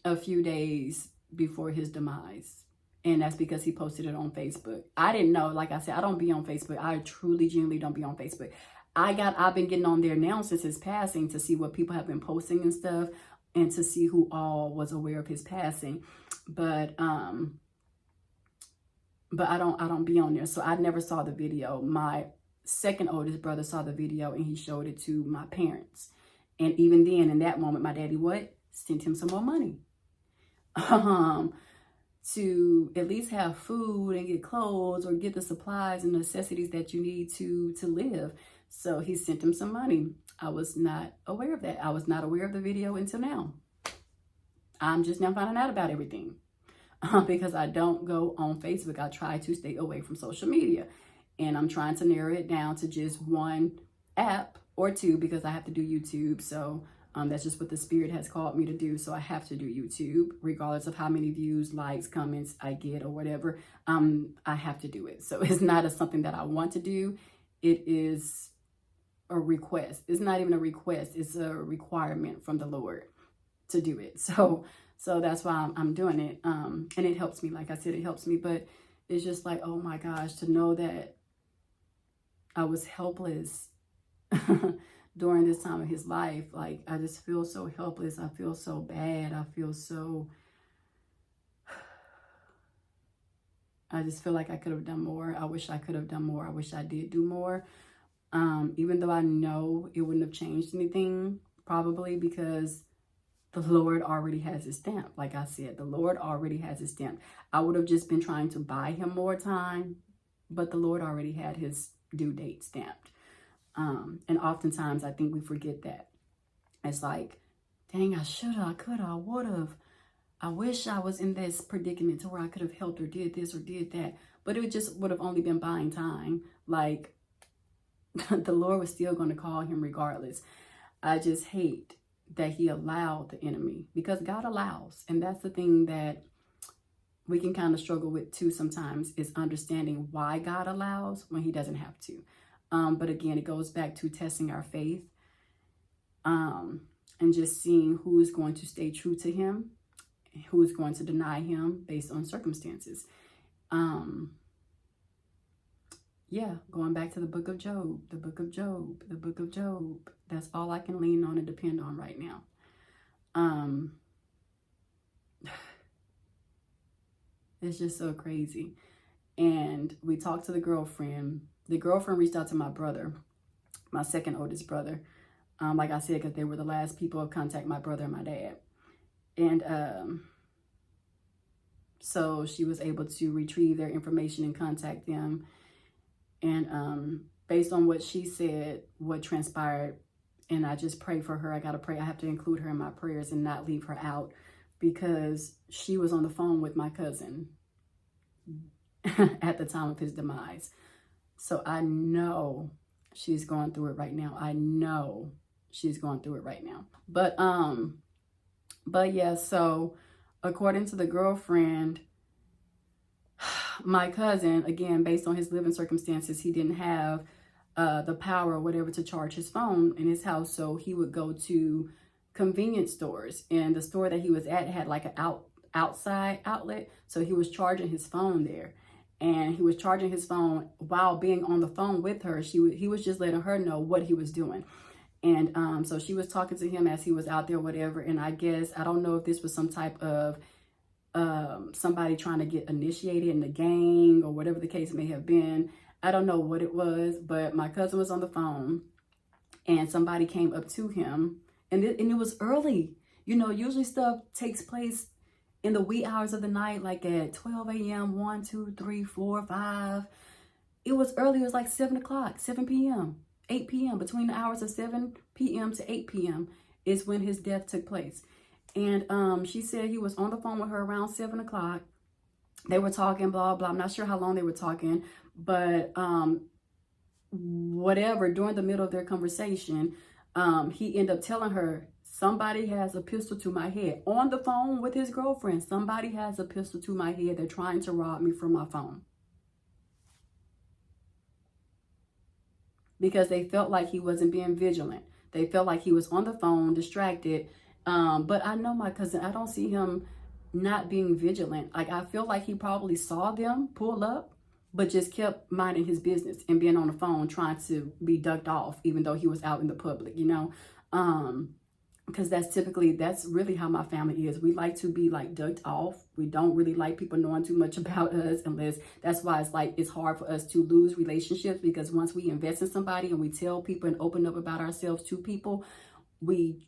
a few days before his demise. And that's because he posted it on Facebook. I didn't know. Like I said, I don't be on Facebook. I truly, genuinely don't be on Facebook. I've been getting on there now since his passing to see what people have been posting and stuff, and to see who all was aware of his passing. But I don't be on there. So I never saw the video. My second oldest brother saw the video, and he showed it to my parents. And even then, in that moment, my daddy sent him some more money. To at least have food and get clothes, or get the supplies and necessities that you need to live. So he sent him some money. I was not aware of that. I was not aware of the video until now. I'm just now finding out about everything. Because I don't go on Facebook. I try to stay away from social media. And I'm trying to narrow it down to just one app or two, because I have to do YouTube. So that's just what the Spirit has called me to do. So I have to do YouTube, regardless of how many views, likes, comments I get or whatever. I have to do it. So it's not something that I want to do. It is a request. It's not even a request. It's a requirement from the Lord to do it. So So that's why I'm doing it. And it helps me. Like I said, it helps me. But it's just like, oh my gosh, to know that I was helpless during this time of his life. Like, I just feel so helpless. I feel so bad. I just feel like I could have done more. I wish I could have done more. I wish I did do more. Even though I know it wouldn't have changed anything, probably because the Lord already has his stamp. Like I said, the Lord already has his stamp. I would have just been trying to buy him more time, but the Lord already had his due date stamped. And oftentimes I think we forget that. It's like, dang, I shoulda, I coulda, I would've. I wish I was in this predicament to where I could have helped or did this or did that. But it just would have only been buying time. Like, the Lord was still going to call him regardless. I just hate that he allowed the enemy, because God allows. And that's the thing that we can kind of struggle with too sometimes, is understanding why God allows when he doesn't have to. But again, it goes back to testing our faith, and just seeing who is going to stay true to him, who is going to deny him based on circumstances. Yeah, going back to the book of Job, the book of Job, the book of Job. That's all I can lean on and depend on right now. It's just so crazy. And we talked to the girlfriend. The girlfriend reached out to my brother, my second oldest brother. Like I said, because they were the last people to contact my brother and my dad. And so she was able to retrieve their information and contact them. And based on what she said, what transpired, and I just pray for her. I got to pray. I have to include her in my prayers and not leave her out, because she was on the phone with my cousin at the time of his demise. So I know she's going through it right now. I know she's going through it right now. But yeah, so according to the girlfriend, my cousin, again, based on his living circumstances, he didn't have the power or whatever to charge his phone in his house. So he would go to convenience stores, and the store that he was at had like an outside outlet. So he was charging his phone there, and he was charging his phone while being on the phone with her. He was just letting her know what he was doing. And so she was talking to him as he was out there, whatever. And I guess, I don't know if this was some type of somebody trying to get initiated in the gang or whatever the case may have been. I don't know what it was, but my cousin was on the phone and somebody came up to him, and it was early. You know, usually stuff takes place in the wee hours of the night, like at 12 a.m., 1, 2, 3, 4, 5. It was early. It was like 7 o'clock, 7 p.m., 8 p.m. Between the hours of 7 p.m. to 8 p.m. is when his death took place. And she said he was on the phone with her around 7 o'clock. They were talking, blah, blah. I'm not sure how long they were talking, but whatever, during the middle of their conversation, he ended up telling her, somebody has a pistol to my head. On the phone with his girlfriend, somebody has a pistol to my head. They're trying to rob me from my phone. Because they felt like he wasn't being vigilant. They felt like he was on the phone, distracted. But I know my cousin, I don't see him not being vigilant. Like, I feel like he probably saw them pull up, but just kept minding his business and being on the phone trying to be ducked off, even though he was out in the public, you know? Because that's really how my family is. We like to be like ducked off. We don't really like people knowing too much about us, that's why it's like, it's hard for us to lose relationships, because once we invest in somebody and we tell people and open up about ourselves to people, we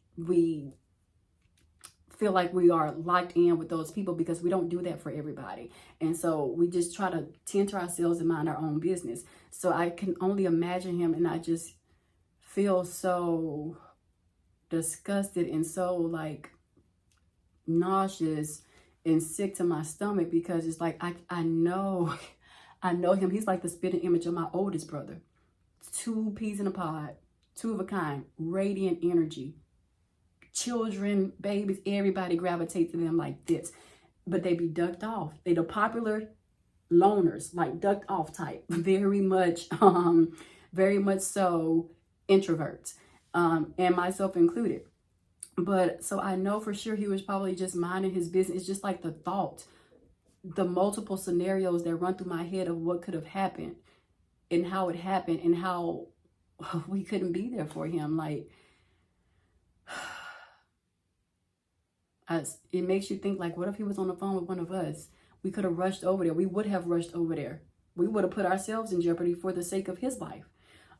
feel like we are locked in with those people, because we don't do that for everybody. And so we just try to tend to ourselves and mind our own business. So I can only imagine him, and I just feel so disgusted and so like nauseous and sick to my stomach, because it's like, I know him. He's like the spitting image of my oldest brother. 2 peas in a pod, 2 of a kind, radiant energy. Children, babies, everybody gravitate to them like this, but they be ducked off. They the popular loners, like ducked off type, very much so introverts, and myself included. But so I know for sure he was probably just minding his business. It's just like the thought, the multiple scenarios that run through my head of what could have happened and how it happened and how we couldn't be there for him. Like, it makes you think, like, what if he was on the phone with one of us? We could have rushed over there. We would have rushed over there. We would have put ourselves in jeopardy for the sake of his life.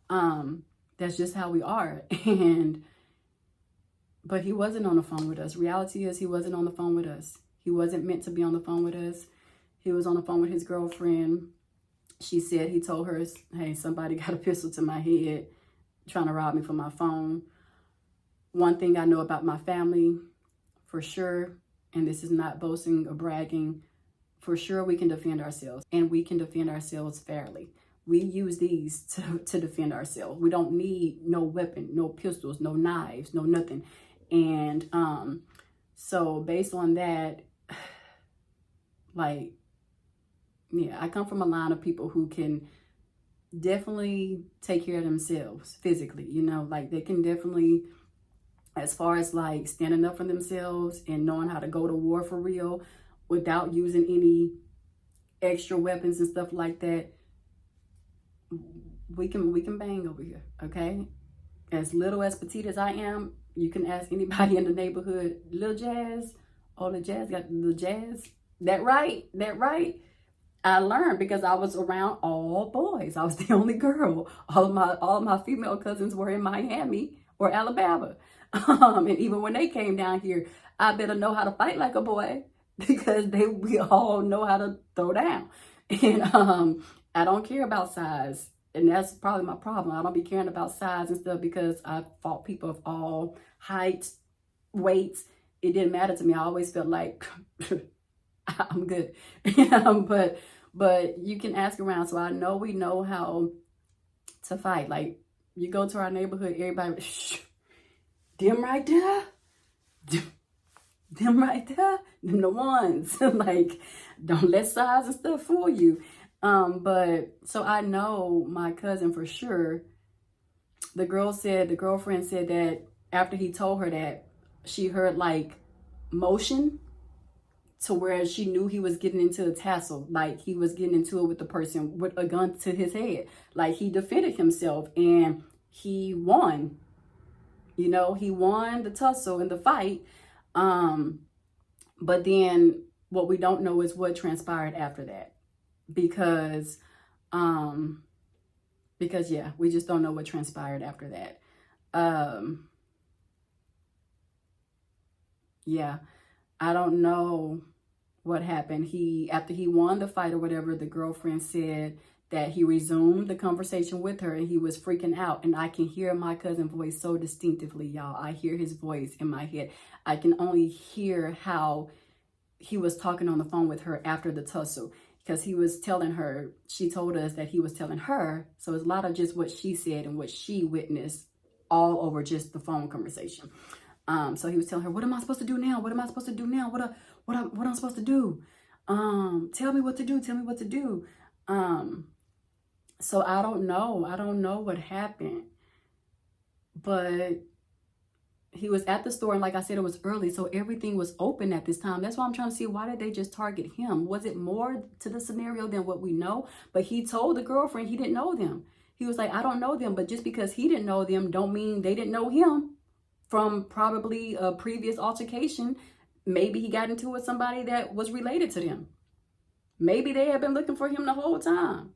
That's just how we are. But he wasn't on the phone with us. Reality is he wasn't on the phone with us. He wasn't meant to be on the phone with us. He was on the phone with his girlfriend. She said he told her, hey, somebody got a pistol to my head trying to rob me for my phone. One thing I know about my family, for sure, and this is not boasting or bragging, for sure we can defend ourselves, and we can defend ourselves fairly. We use these to defend ourselves. We don't need no weapon, no pistols, no knives, no nothing. And so based on that, like, yeah, I come from a line of people who can definitely take care of themselves physically, you know, like they can definitely, as far as like standing up for themselves and knowing how to go to war for real without using any extra weapons and stuff like that, we can bang over here, okay? As little as petite as I am, you can ask anybody in the neighborhood, Lil Jazz, oh, Lil Jazz got Lil Jazz, that right? I learned because I was around all boys. I was the only girl. All of my female cousins were in Miami or Alabama. And even when they came down here, I better know how to fight like a boy because we all know how to throw down. And I don't care about size. And that's probably my problem. I don't be caring about size and stuff because I fought people of all heights, weights. It didn't matter to me. I always felt like I'm good. But you can ask around. So I know we know how to fight. Like, you go to our neighborhood, everybody, shh, them right there, them right there, them the ones. Like, don't let size and stuff fool you. But so I know my cousin for sure. The girlfriend said that after he told her that, she heard like motion to where she knew he was getting into a tussle, like he was getting into it with the person with a gun to his head. Like, he defended himself and he won. You know, he won the tussle in the fight. But then what we don't know is what transpired after that. Because yeah, we just don't know what transpired after that. Yeah, I don't know what happened. After he won the fight or whatever, the girlfriend said that he resumed the conversation with her and he was freaking out. And I can hear my cousin's voice so distinctively, y'all. I hear his voice in my head. I can only hear how he was talking on the phone with her after the tussle, because he was telling her, she told us that he was telling her. So it's a lot of just what she said and what she witnessed all over just the phone conversation. So he was telling her, what am I supposed to do now? What am I supposed to do now? What I'm supposed to do? Tell me what to do. Tell me what to do. So I don't know what happened, but he was at the store, and like I said, it was early, so everything was open at this time. That's why I'm trying to see, why did they just target him? Was it more to the scenario than what we know? But he told the girlfriend he didn't know them. He was like, I don't know them, but just because he didn't know them don't mean they didn't know him from probably a previous altercation. Maybe he got into it with somebody that was related to them. Maybe they had been looking for him the whole time.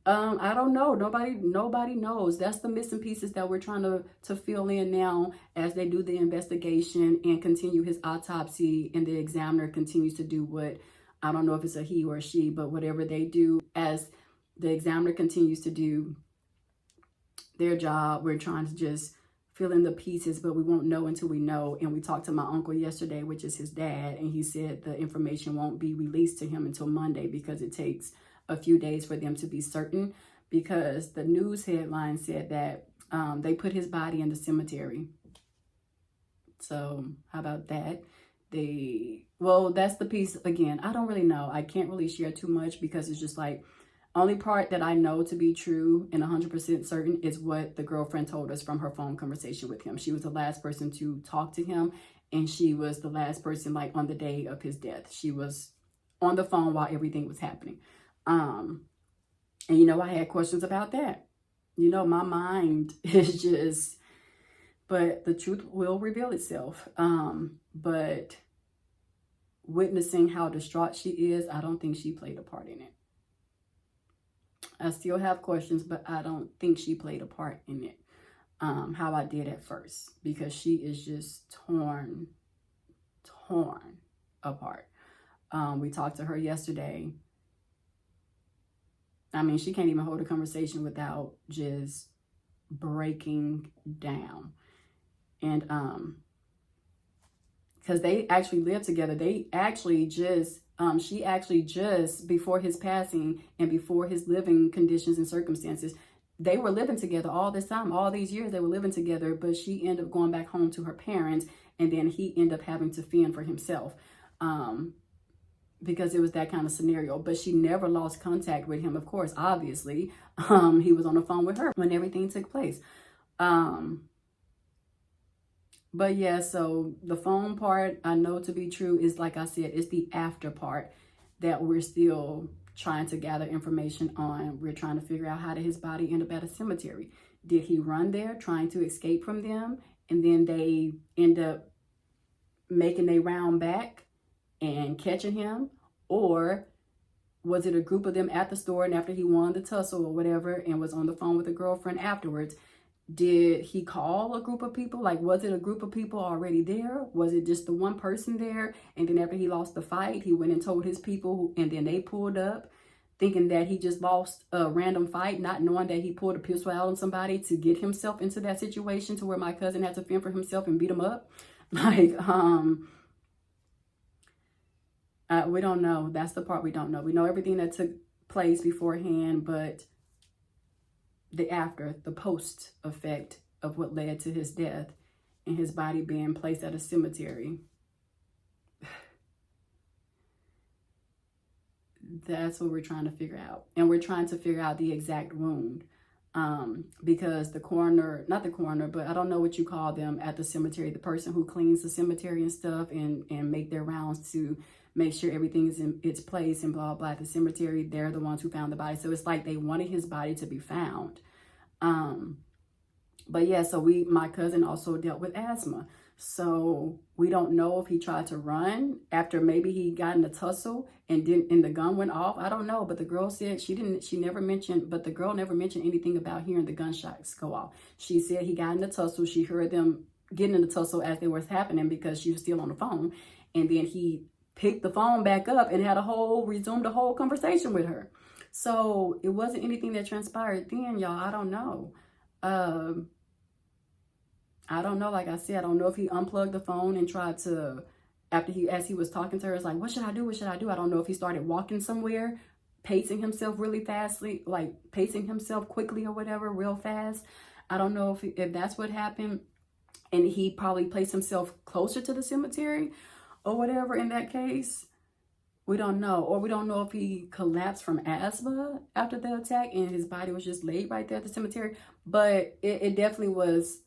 I don't know. Nobody knows. That's the missing pieces that we're trying to fill in now as they do the investigation and continue his autopsy, and the examiner continues to do what, I don't know if it's a he or a she, but whatever they do, as the examiner continues to do their job, we're trying to just fill in the pieces, but we won't know until we know. And we talked to my uncle yesterday, which is his dad, and he said the information won't be released to him until Monday because it takes a few days for them to be certain, because the news headline said that they put his body in the cemetery. So how about that? Well, that's the piece. Again, I don't really know. I can't really share too much because it's just like, Only part that I know to be true and 100% certain is what the girlfriend told us from her phone conversation with him. She was the last person to talk to him, and she was the last person, like, on the day of his death. She was on the phone while everything was happening. And you know, I had questions about that. You know, my mind is just, but the truth will reveal itself. But witnessing how distraught she is, I don't think she played a part in it. I still have questions, but I don't think she played a part in it, how I did at first, because she is just torn apart. We talked to her yesterday. I mean, she can't even hold a conversation without just breaking down. And because they actually lived together. They actually just, she actually just, before his passing and before his living conditions and circumstances, they were living together all this time. All these years they were living together, but she ended up going back home to her parents, and then he ended up having to fend for himself. Because it was that kind of scenario. But she never lost contact with him, of course, obviously. He was on the phone with her when everything took place. But yeah, so the phone part I know to be true is, like I said, it's the after part that we're still trying to gather information on. We're trying to figure out how did his body end up at a cemetery. Did he run there trying to escape from them, and then they end up making a round back and catching him? Or was it a group of them at the store, and after he won the tussle or whatever and was on the phone with a girlfriend afterwards, did he call a group of people? Like, was it a group of people already there? Was it just the one person there? And then after he lost the fight, he went and told his people, and then they pulled up thinking that he just lost a random fight, not knowing that he pulled a pistol out on somebody to get himself into that situation to where my cousin had to fend for himself and beat him up. Like, we don't know. That's the part we don't know. We know everything that took place beforehand, but the after, the post effect of what led to his death and his body being placed at a cemetery, that's what we're trying to figure out. And we're trying to figure out the exact wound, because the coroner, not the coroner, but I don't know what you call them at the cemetery, the person who cleans the cemetery and stuff and make their rounds to make sure everything is in its place and blah, blah, at the cemetery, they're the ones who found the body. So it's like they wanted his body to be found. But yeah, so my cousin also dealt with asthma. So we don't know if he tried to run after maybe he got in a tussle and the gun went off. I don't know, but the girl said the girl never mentioned anything about hearing the gunshots go off. She said he got in a tussle. She heard them getting in the tussle as they were happening because she was still on the phone. And then he picked the phone back up and resumed a whole conversation with her. So it wasn't anything that transpired then, y'all. I don't know. I don't know. Like I said, I don't know if he unplugged the phone and tried to, as he was talking to her, it's like, what should I do? What should I do? I don't know if he started walking somewhere, pacing himself really fastly, like pacing himself quickly or whatever, real fast. I don't know if that's what happened. And he probably placed himself closer to the cemetery or whatever in that case. We don't know. Or we don't know if he collapsed from asthma after the attack and his body was just laid right there at the cemetery. But it definitely was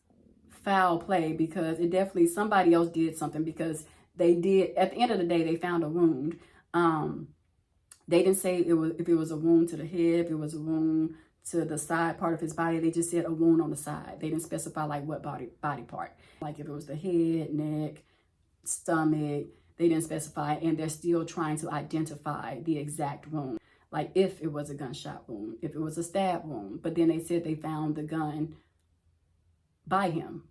foul play, because it definitely, somebody else did something, because they did, at the end of the day, they found a wound. They didn't say if it was a wound to the head, if it was a wound to the side part of his body. They just said a wound on the side. They didn't specify like what body part. Like if it was the head, neck, stomach, they didn't specify, and they're still trying to identify the exact wound. Like if it was a gunshot wound, if it was a stab wound. But then they said they found the gun by him.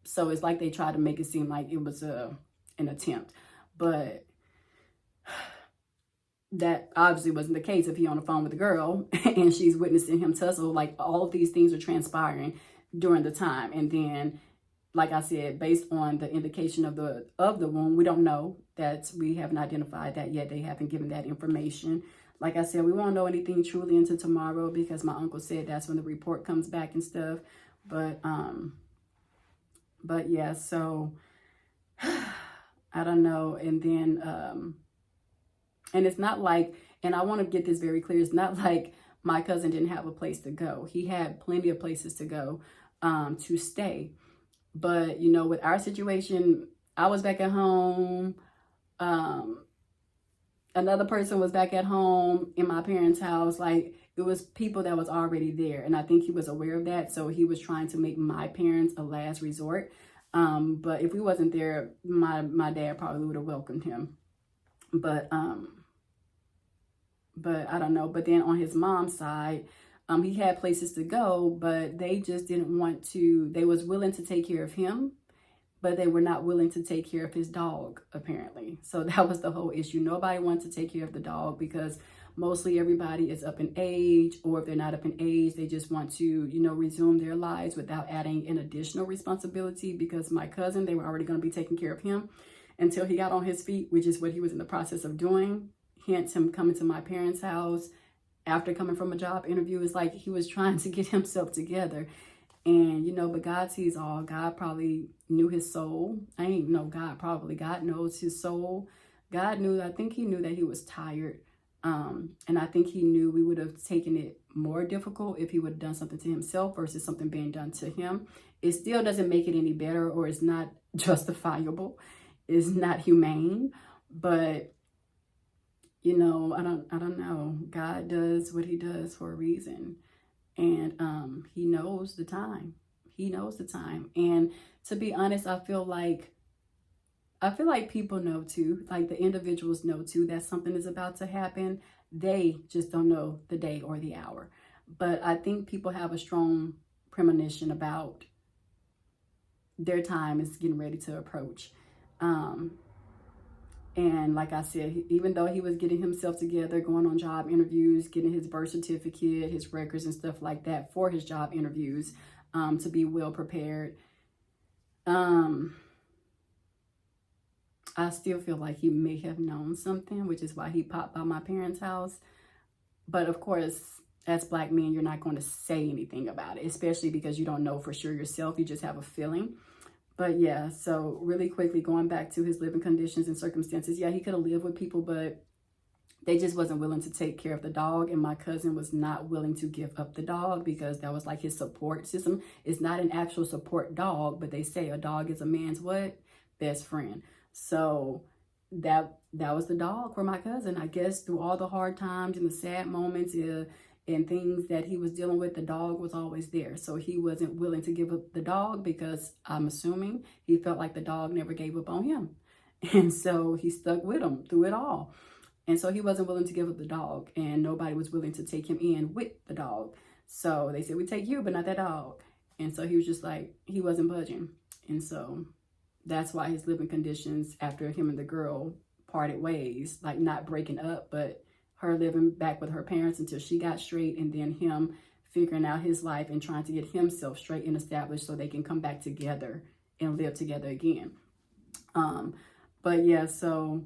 So it's like they tried to make it seem like it was an attempt. But that obviously wasn't the case if he on the phone with the girl and she's witnessing him tussle. Like all of these things are transpiring during the time. And then, like I said, based on the indication of the wound, we don't know. That we haven't identified that yet. They haven't given that information. Like I said, we won't know anything truly until tomorrow, because my uncle said that's when the report comes back and stuff. But yeah, so I don't know. And then and it's not like, and I want to get this very clear, it's not like my cousin didn't have a place to go. He had plenty of places to go to stay. But, you know, with our situation, I was back at home. Another person was back at home in my parents' house. Like, it was people that was already there. And I think he was aware of that. So he was trying to make my parents a last resort. But if we wasn't there, my dad probably would have welcomed him. But I don't know. But then on his mom's side, he had places to go, but they just didn't want to. They was willing to take care of him, but they were not willing to take care of his dog, apparently. So that was the whole issue. Nobody wanted to take care of the dog because mostly everybody is up in age, or if they're not up in age, they just want to, you know, resume their lives without adding an additional responsibility, because my cousin, they were already going to be taking care of him until he got on his feet, which is what he was in the process of doing. Hence him coming to my parents' house after coming from a job interview. Is like he was trying to get himself together. And, you know, but God sees all. God probably knew his soul. God knows his soul. God knew, I think he knew that he was tired. And I think he knew we would have taken it more difficult if he would have done something to himself versus something being done to him. It still doesn't make it any better, or it's not justifiable. It's not humane. But, you know, I don't know. God does what he does for a reason. And he knows the time. He knows the time. And to be honest, I feel like people know too. Like the individuals know too that something is about to happen. They just don't know the day or the hour. But I think people have a strong premonition about their time is getting ready to approach. And like I said, even though he was getting himself together, going on job interviews, getting his birth certificate, his records and stuff like that for his job interviews, to be well prepared, I still feel like he may have known something, which is why he popped by my parents' house. But of course, as Black men, you're not going to say anything about it, especially because you don't know for sure yourself. You just have a feeling. But yeah, so really quickly, going back to his living conditions and circumstances. Yeah, he could have lived with people, but they just wasn't willing to take care of the dog. And my cousin was not willing to give up the dog because that was like his support system. It's not an actual support dog, but they say a dog is a man's what? Best friend. So that was the dog for my cousin. I guess through all the hard times and the sad moments, and things that he was dealing with, the dog was always there. So he wasn't willing to give up the dog because I'm assuming he felt like the dog never gave up on him. And so he stuck with him through it all. And so he wasn't willing to give up the dog, and nobody was willing to take him in with the dog. So they said, we take you, but not that dog. And so he was just like, he wasn't budging. And so that's why his living conditions after him and the girl parted ways, like not breaking up, but her living back with her parents until she got straight, and then him figuring out his life and trying to get himself straight and established so they can come back together and live together again. But yeah, so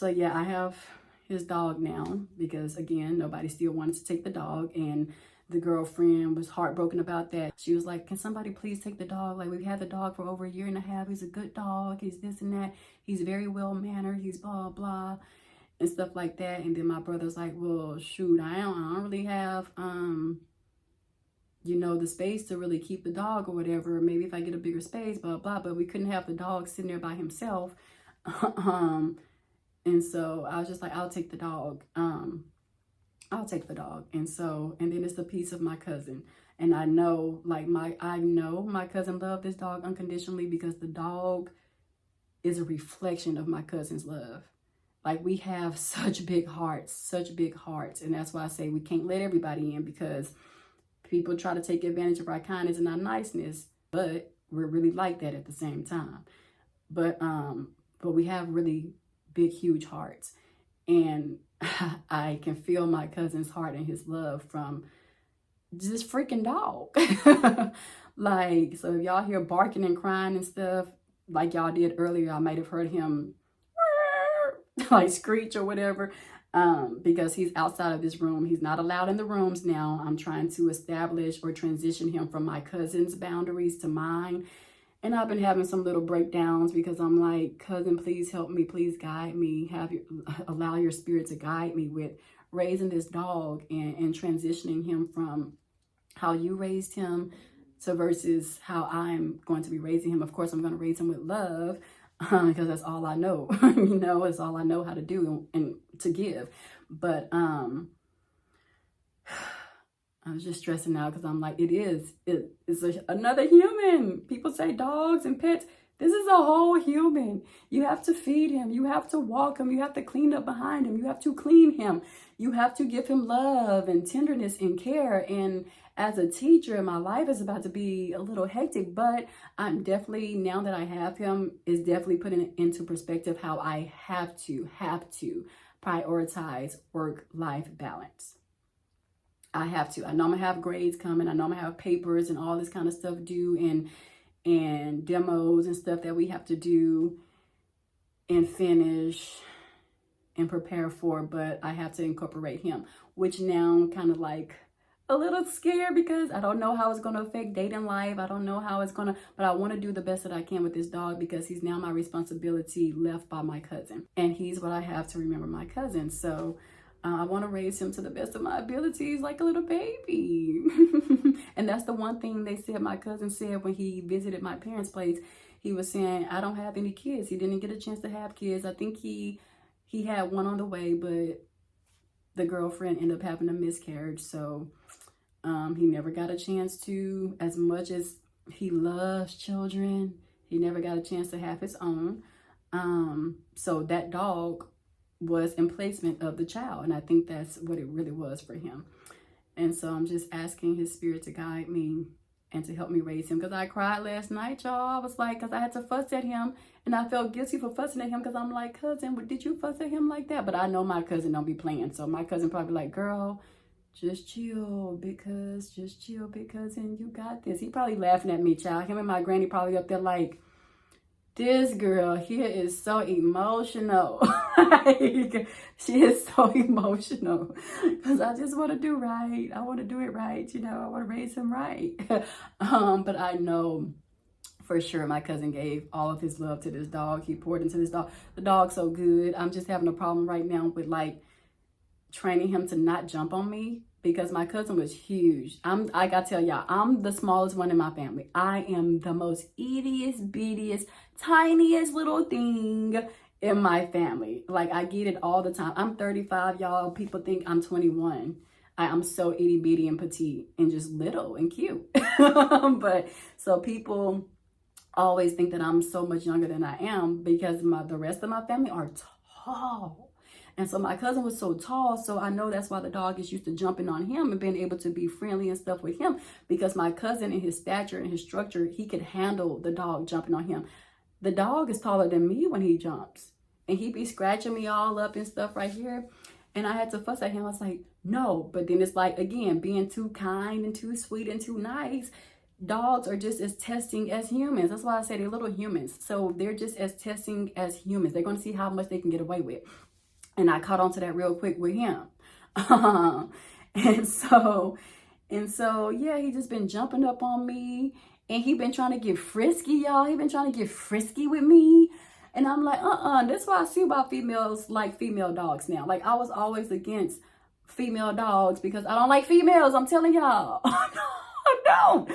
yeah, I have his dog now because again, nobody still wanted to take the dog, and the girlfriend was heartbroken about that. She was like, can somebody please take the dog? Like, we've had the dog for over 1.5 years. He's a good dog. He's this and that. He's very well mannered. He's blah, blah. And stuff like that. And then my brother's like, well, shoot, I don't really have, you know, the space to really keep the dog or whatever. Maybe if I get a bigger space, blah, blah. But we couldn't have the dog sitting there by himself. And so I was just like, I'll take the dog. I'll take the dog. And so, and then it's the piece of my cousin. And I know, like, I know my cousin loved this dog unconditionally because the dog is a reflection of my cousin's love. Like, we have such big hearts. And that's why I say we can't let everybody in, because people try to take advantage of our kindness and our niceness, but we're really like that at the same time. But we have really big, huge hearts. And I can feel my cousin's heart and his love from this freaking dog. Like, so if y'all hear barking and crying and stuff, like y'all did earlier, I might have heard him like screech or whatever, because he's outside of this room. He's not allowed in the rooms now. I'm trying to establish or transition him from my cousin's boundaries to mine. And I've been having some little breakdowns because I'm like, cousin, please help me, please guide me, allow your spirit to guide me with raising this dog and transitioning him from how you raised him to versus how I'm going to be raising him. Of course, I'm going to raise him with love because that's all I know. It's all I know how to do and to give. But I was just stressing out because I'm like, it's another human. People say dogs and pets. This is a whole human. You have to feed him. You have to walk him. You have to clean up behind him. You have to clean him. You have to give him love and tenderness and care. And as a teacher, my life is about to be a little hectic, but I'm definitely, now that I have him, is definitely putting it into perspective how I have to prioritize work-life balance. I have to. I know I'm gonna have grades coming. I know I'm gonna have papers and all this kind of stuff due and demos and stuff that we have to do and finish and prepare for, but I have to incorporate him, which now I'm kind of like a little scared because I don't know how it's going to affect dating life. I don't know how it's going to, but I want to do the best that I can with this dog because he's now my responsibility left by my cousin, and he's what I have to remember my cousin. So I want to raise him to the best of my abilities like a little baby. And that's the one thing they said, my cousin said when he visited my parents' place. He was saying, I don't have any kids. He didn't get a chance to have kids. I think he had one on the way, but the girlfriend ended up having a miscarriage. So he never got a chance to, as much as he loves children, he never got a chance to have his own. So that dog was in placement of the child. And I think that's what it really was for him. And so I'm just asking his spirit to guide me and to help me raise him. Because I cried last night, y'all. I was like, because I had to fuss at him. And I felt guilty for fussing at him because I'm like, cousin, did you fuss at him like that? But I know my cousin don't be playing. So my cousin probably like, girl, just chill because and you got this. He probably laughing at me, child. Him and my granny probably up there like, this girl here is so emotional. Like, she is so emotional because I just want to do right. I want to do it right. I want to raise him right. But I know for sure my cousin gave all of his love to this dog. He poured into this dog. The dog's so good. I'm just having a problem right now with like training him to not jump on me because my cousin was huge. I gotta tell y'all, I'm the smallest one in my family. I am the most ittiest, bittiest, tiniest little thing in my family. Like, I get it all the time. I'm 35, y'all. People think I'm 21. I'm so itty bitty and petite and just little and cute. But so people always think that I'm so much younger than I am because the rest of my family are tall. And so my cousin was so tall, so I know that's why the dog is used to jumping on him and being able to be friendly and stuff with him, because my cousin in his stature and his structure, he could handle the dog jumping on him. The dog is taller than me when he jumps, and he be scratching me all up and stuff right here. And I had to fuss at him. I was like, no. But then it's like, again, being too kind and too sweet and too nice. Dogs are just as testing as humans. That's why I say they're little humans. So they're just as testing as humans. They're going to see how much they can get away with. And I caught on to that real quick with him. And so, yeah, he just been jumping up on me. And he been trying to get frisky, y'all. He been trying to get frisky with me. And I'm like, that's why I see why females like female dogs now. Like, I was always against female dogs because I don't like females. I'm telling y'all. I don't.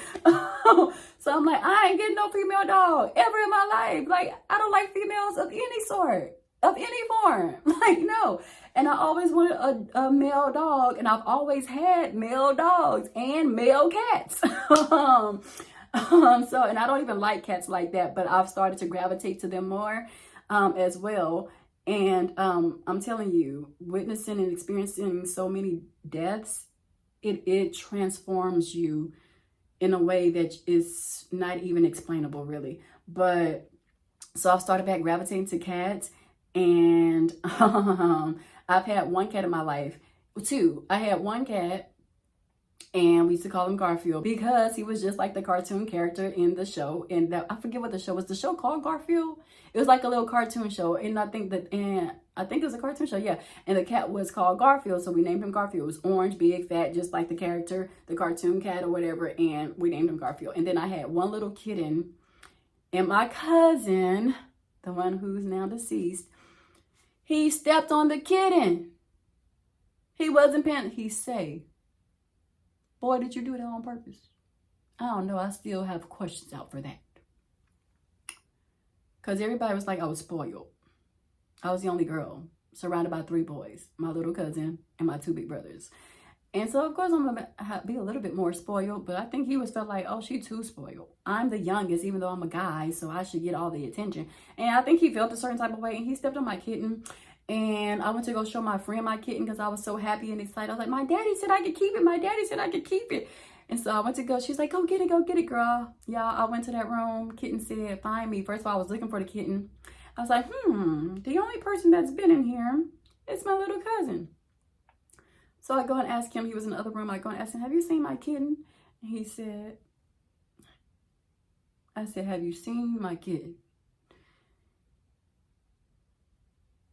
So I'm like, I ain't getting no female dog ever in my life. Like, I don't like females of any sort. Of any form, like, no. And I always wanted a male dog, and I've always had male dogs and male cats. So, and I don't even like cats like that, but I've started to gravitate to them more as well. And I'm telling you, witnessing and experiencing so many deaths, it transforms you in a way that is not even explainable, really. But so I've started back gravitating to cats. And I've had one cat in my life. Two. I had one cat, and we used to call him Garfield because he was just like the cartoon character in the show. And I forget what the show was. The show called Garfield. It was like a little cartoon show, and I think it was a cartoon show, yeah. And the cat was called Garfield, so we named him Garfield. It was orange, big, fat, just like the character, the cartoon cat or whatever, and we named him Garfield. And then I had one little kitten. And my cousin, the one who's now deceased, he stepped on the kitten. He wasn't paying. He say, boy, did you do that on purpose? I don't know. I still have questions out for that. Because everybody was like, I was spoiled. I was the only girl, surrounded by 3 boys, my little cousin and my 2 big brothers. And so, of course, I'm going to be a little bit more spoiled, but I think he was felt like, oh, she too spoiled. I'm the youngest, even though I'm a guy, so I should get all the attention. And I think he felt a certain type of way, and he stepped on my kitten. And I went to go show my friend my kitten because I was so happy and excited. I was like, my daddy said I could keep it. My daddy said I could keep it. And so I went to go. She's like, go get it, girl. Y'all, I went to that room. Kitten said, find me. First of all, I was looking for the kitten. I was like, the only person that's been in here is my little cousin. So I go and ask him. He was in the other room. I go and ask him, have you seen my kitten? And he said, I said, have you seen my kitten?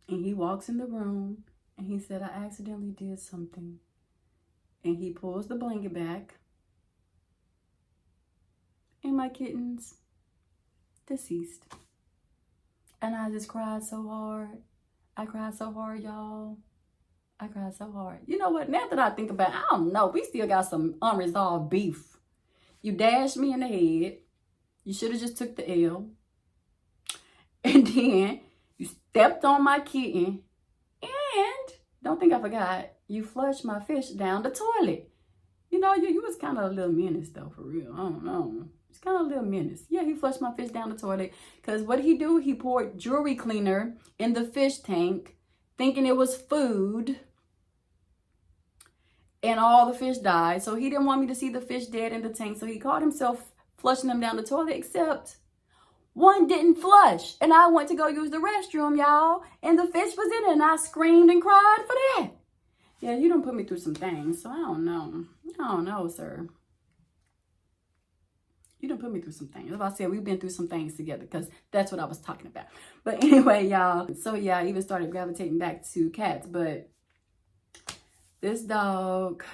And he walks in the room and he said, I accidentally did something. And he pulls the blanket back. And my kitten's deceased. And I just cried so hard. I cried so hard, y'all. I cried so hard. You know what? Now that I think about it, I don't know. We still got some unresolved beef. You dashed me in the head. You should have just took the L. And then you stepped on my kitten. And don't think I forgot, you flushed my fish down the toilet. You know, you was kind of a little menace though, for real. I don't know. It's kind of a little menace. Yeah, he flushed my fish down the toilet. Because what he do, he poured jewelry cleaner in the fish tank, thinking it was food. And all the fish died. So he didn't want me to see the fish dead in the tank. So he caught himself flushing them down the toilet, except one didn't flush. And I went to go use the restroom, y'all. And the fish was in it. And I screamed and cried for that. Yeah, you done put me through some things. So I don't know. I don't know, sir. You done put me through some things. As I said, we've been through some things together because that's what I was talking about. But anyway, y'all. So yeah, I even started gravitating back to cats. But this dog,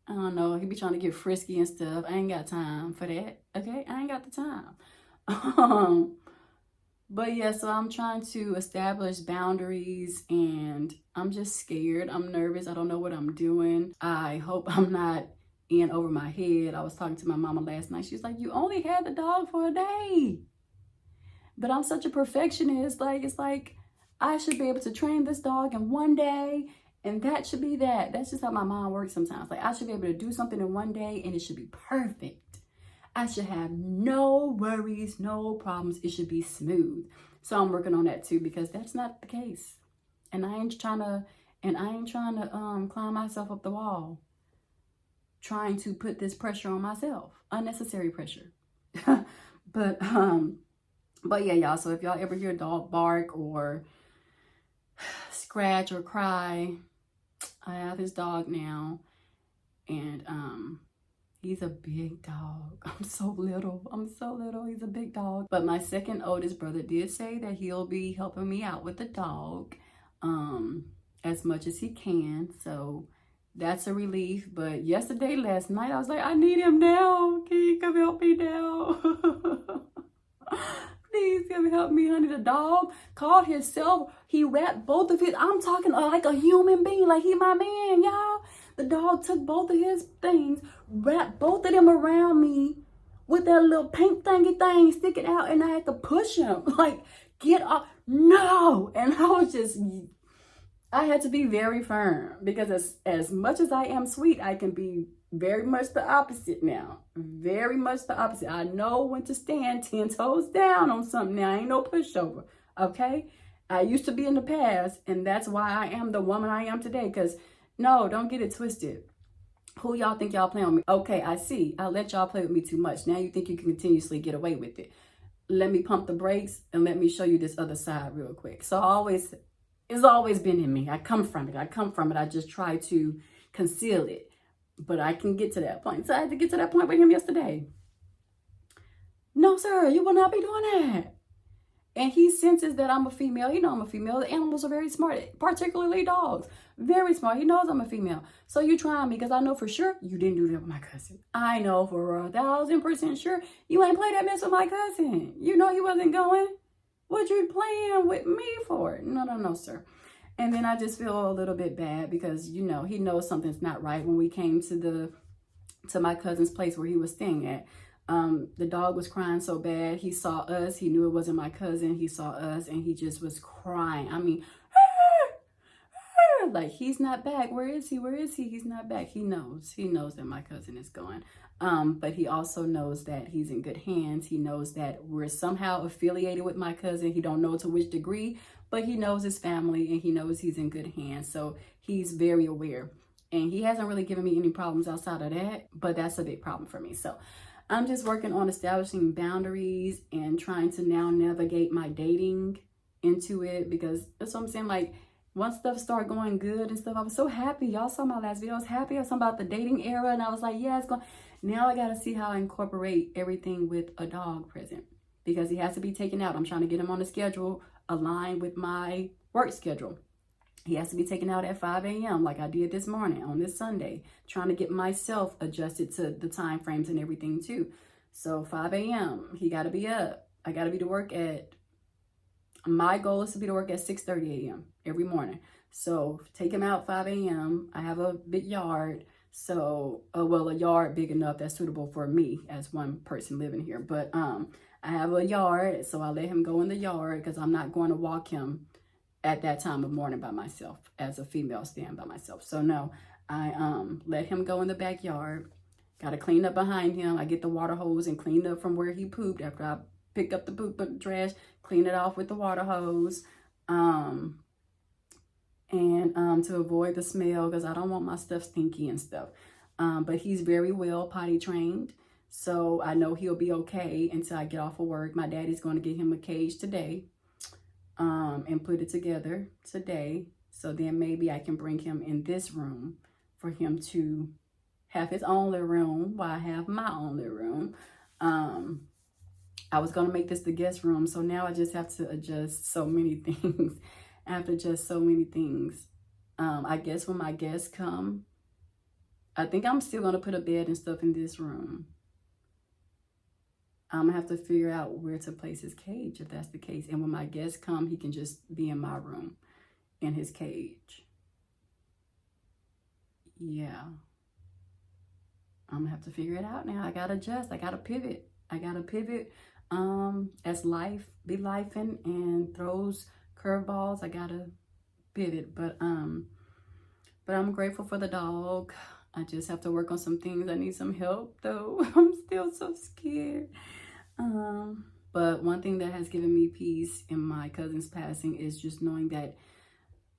I don't know, he be trying to get frisky and stuff. I ain't got time for that, okay? I ain't got the time. But yeah, so I'm trying to establish boundaries and I'm just scared. I'm nervous. I don't know what I'm doing. I hope I'm not in over my head. I was talking to my mama last night. She's like, you only had the dog for a day. But I'm such a perfectionist. Like, it's like, I should be able to train this dog in one day. And that should be that. That's just how my mind works sometimes. Like, I should be able to do something in one day and it should be perfect. I should have no worries, no problems. It should be smooth. So I'm working on that too because that's not the case. And I ain't trying to climb myself up the wall, trying to put this pressure on myself, unnecessary pressure. But yeah, y'all. So if y'all ever hear a dog bark or scratch or cry, I have his dog now, and he's a big dog. I'm so little. He's a big dog. But my second oldest brother did say that he'll be helping me out with the dog as much as he can. So that's a relief. But last night, I was like, I need him now. Can you come help me now? Please come help me, honey. The dog called himself. He wrapped both of his, I'm talking like a human being, like he my man, y'all. The dog took both of his things, wrapped both of them around me with that little pink thingy thing sticking out, and I had to push him. Like, get off. No. And I had to be very firm because as much as I am sweet, I can be very much the opposite now. Very much the opposite. I know when to stand 10 toes down on something now. I ain't no pushover, okay? I used to be in the past, and that's why I am the woman I am today. Because, no, don't get it twisted. Who y'all think y'all playing with me? Okay, I see. I let y'all play with me too much. Now you think you can continuously get away with it. Let me pump the brakes, and let me show you this other side real quick. So it's always been in me. I come from it. I just try to conceal it. But I can get to that point. So I had to get to that point with him yesterday. No, sir, you will not be doing that. And he senses that I'm a female. He knows I'm a female. The animals are very smart, particularly dogs. Very smart. He knows I'm a female. So you trying me because I know for sure you didn't do that with my cousin. I know for 1,000% sure you ain't played that mess with my cousin. You know he wasn't going. What you playing with me for? No, sir. And then I just feel a little bit bad because, you know, he knows something's not right. When we came to my cousin's place where he was staying at, the dog was crying so bad. He saw us. He knew it wasn't my cousin. He saw us and he just was crying. I mean, like, he's not back. Where is he? Where is he? He's not back. He knows that my cousin is gone. But he also knows that he's in good hands. He knows that we're somehow affiliated with my cousin. He don't know to which degree, but he knows his family and he knows he's in good hands. So he's very aware. And he hasn't really given me any problems outside of that, but that's a big problem for me. So I'm just working on establishing boundaries and trying to now navigate my dating into it, because that's what I'm saying. Like, once stuff started going good and stuff, I was so happy. Y'all saw my last video. I was happy. I was talking about the dating era, and I was like, yeah, it's going. Now I got to see how I incorporate everything with a dog present, because he has to be taken out. I'm trying to get him on a schedule aligned with my work schedule. He has to be taken out at 5 a.m. like I did this morning on this Sunday, trying to get myself adjusted to the time frames and everything too. So 5 a.m. he got to be up. I got to be to work at, my goal is to be to work at 6:30 a.m. every morning. So take him out 5 a.m. I have a big yard. So, well, a yard big enough that's suitable for me as one person living here. But I have a yard, so I let him go in the yard because I'm not going to walk him at that time of morning by myself as a female staying by myself. So no, I let him go in the backyard. Got to clean up behind him. I get the water hose and clean up from where he pooped after I pick up the poop and trash, clean it off with the water hose. To avoid the smell, because I don't want my stuff stinky and stuff. But he's very well potty trained. So I know he'll be okay until I get off of work. My daddy's going to get him a cage today. And put it together today. So then maybe I can bring him in this room for him to have his own little room while I have my own little room. I was going to make this the guest room. So now I just have to adjust so many things. I have to adjust so many things. I guess when my guests come, I think I'm still going to put a bed and stuff in this room. I'm going to have to figure out where to place his cage if that's the case. And when my guests come, he can just be in my room in his cage. Yeah. I'm going to have to figure it out now. I got to adjust. I got to pivot. As life be lifing and throws curveballs, I got to pivot. But I'm grateful for the dog. I just have to work on some things. I need some help though. I'm still so scared. But one thing that has given me peace in my cousin's passing is just knowing that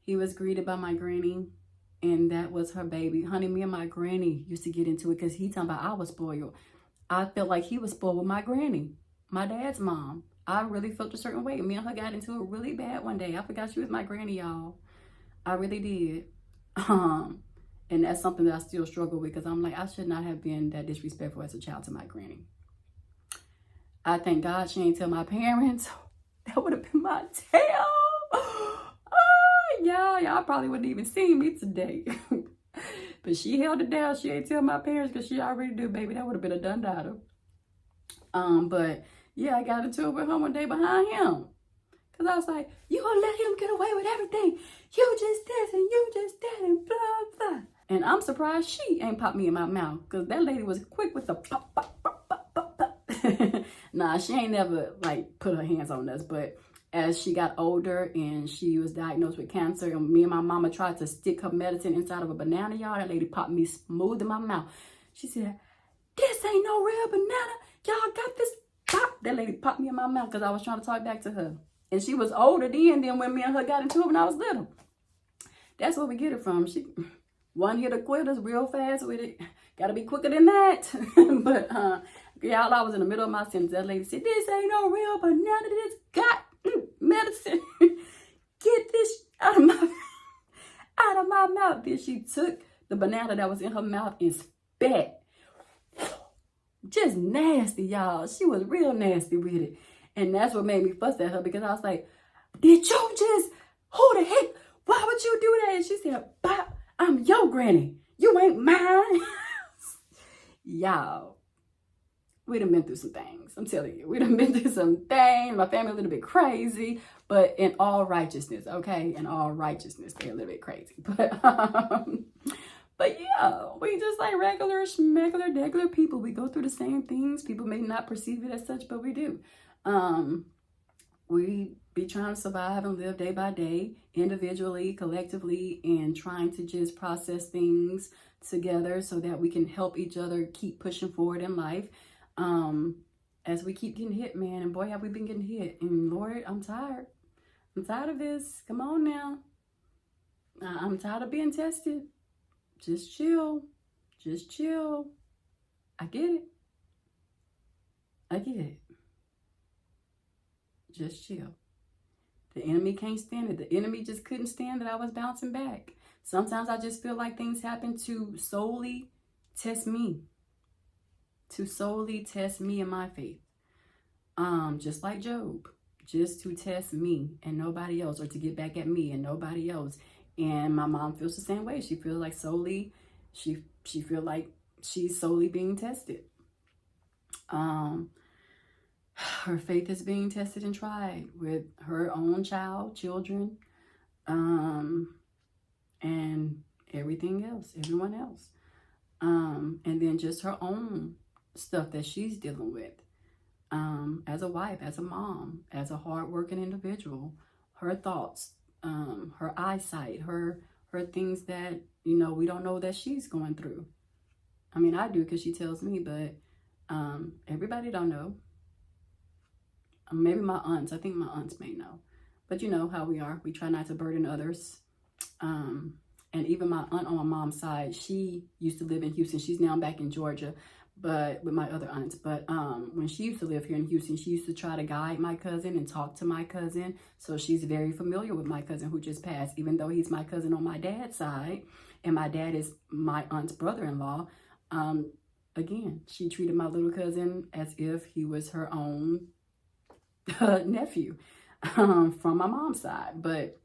he was greeted by my granny, and that was her baby. Honey, me and my granny used to get into it because he talking about I was spoiled. I felt like he was spoiled with my granny, my dad's mom. I really felt a certain way. Me and her got into it really bad one day. I forgot she was my granny, y'all. I really did. And that's something that I still struggle with, because I'm like, I should not have been that disrespectful as a child to my granny. I thank God she ain't tell my parents. That would have been my tale. Y'all probably wouldn't even see me today. But she held it down. She ain't tell my parents because she already knew, baby. That would have been a done daughter. But yeah, I got into it with her one day behind him. Because I was like, you gonna let him get away with everything. You just this and you just that and blah, blah. And I'm surprised she ain't popped me in my mouth, because that lady was quick with the pop, pop, pop, pop, pop, pop. Nah, she ain't never like put her hands on us. But as she got older and she was diagnosed with cancer, and me and my mama tried to stick her medicine inside of a banana, y'all, that lady popped me smooth in my mouth. She said, this ain't no real banana. Y'all got this pop. That lady popped me in my mouth because I was trying to talk back to her. And she was older then when me and her got into it when I was little. That's where we get it from. She one hit a quitters real fast with it. Gotta be quicker than that. But y'all, I was in the middle of my sentence. That lady said, this ain't no real banana. This got medicine. Get this out of my mouth. Then she took the banana that was in her mouth and spat. Just nasty, y'all. She was real nasty with it. And that's what made me fuss at her, because I was like, did you just, who the heck, why would you do that? And she said, Bop, I'm your granny. You ain't mine. Y'all, we done been through some things. I'm telling you, we done been through some things. My family a little bit crazy, but in all righteousness, okay? In all righteousness, they're a little bit crazy. But yeah, we just like regular, degular people. We go through the same things. People may not perceive it as such, but we do. We be trying to survive and live day by day, individually, collectively, and trying to just process things together so that we can help each other keep pushing forward in life. As we keep getting hit, man, and boy, have we been getting hit. And Lord, I'm tired. I'm tired of this. Come on now. I'm tired of being tested. Just chill. Just chill. I get it. I get it. Just chill. The enemy can't stand it. The enemy just couldn't stand that I was bouncing back. Sometimes I just feel like things happen to solely test me. To solely test me and my faith. Just like Job. Just to test me and nobody else, or to get back at me and nobody else. And my mom feels the same way. She feels like solely, she feels like she's solely being tested. Her faith is being tested and tried with her own children, and everything else, everyone else. And then just her own stuff that she's dealing with. As a wife, as a mom, as a hardworking individual, her thoughts, her eyesight, her things that, you know, we don't know that she's going through. I mean, I do, because she tells me, but everybody don't know. Maybe my aunts. I think my aunts may know. But you know how we are. We try not to burden others. And even my aunt on my mom's side, she used to live in Houston. She's now back in Georgia, but with my other aunts. But when she used to live here in Houston, she used to try to guide my cousin and talk to my cousin. So she's very familiar with my cousin who just passed, even though he's my cousin on my dad's side. And my dad is my aunt's brother-in-law. Again, she treated my little cousin as if he was her own nephew from my mom's side. But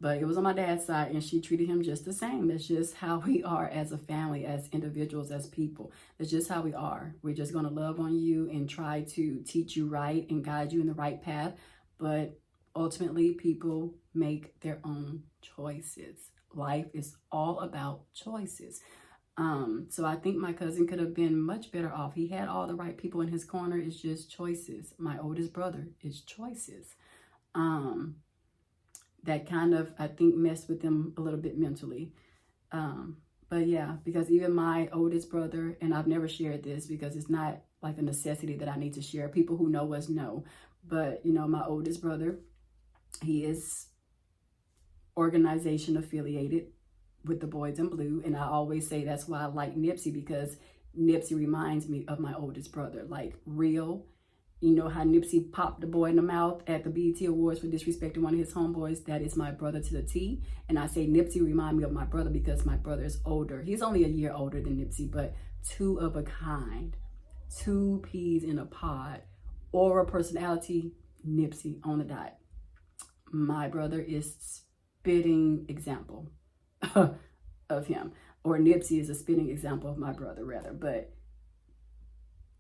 it was on my dad's side, and she treated him just the same. That's just how we are as a family, as individuals, as people. That's just how we are. We're just going to love on you and try to teach you right and guide you in the right path. But ultimately, people make their own choices. Life is all about choices. So I think my cousin could have been much better off. He had all the right people in his corner. It's just choices. My oldest brother, it's choices. That kind of, I think, messed with them a little bit mentally. But yeah, because even my oldest brother, and I've never shared this because it's not like a necessity that I need to share. People who know us know. But, you know, my oldest brother, he is organization affiliated with the Boys in Blue. And I always say that's why I like Nipsey, because Nipsey reminds me of my oldest brother. Like, real. You know how Nipsey popped the boy in the mouth at the BET Awards for disrespecting one of his homeboys? That is my brother to the T. And I say Nipsey remind me of my brother because my brother is older. He's only a year older than Nipsey, but two of a kind. Two peas in a pod. Aura personality, Nipsey on the dot. My brother is spitting example of him. Or Nipsey is a spitting example of my brother, rather. But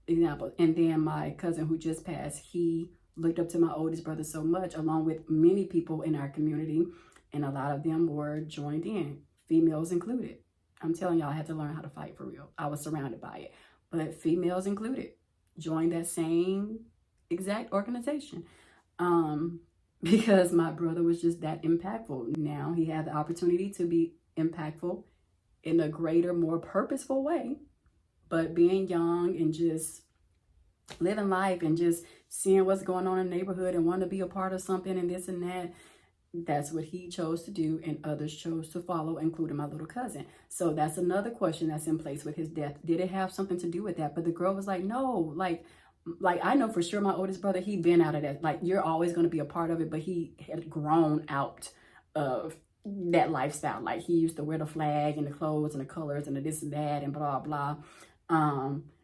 example. And then my cousin who just passed, he looked up to my oldest brother so much, along with many people in our community, and a lot of them were joined in, females included. I'm telling y'all, I had to learn how to fight for real. I was surrounded by it, but females included joined that same exact organization, because my brother was just that impactful. Now he had the opportunity to be impactful in a greater, more purposeful way. But being young and just living life and just seeing what's going on in the neighborhood and wanting to be a part of something and this and that, that's what he chose to do, and others chose to follow, including my little cousin. So that's another question that's in place with his death. Did it have something to do with that? But the girl was like, no, like I know for sure my oldest brother, he'd been out of that. Like, you're always going to be a part of it, but he had grown out of that lifestyle. Like, he used to wear the flag and the clothes and the colors and the this and that and blah, blah.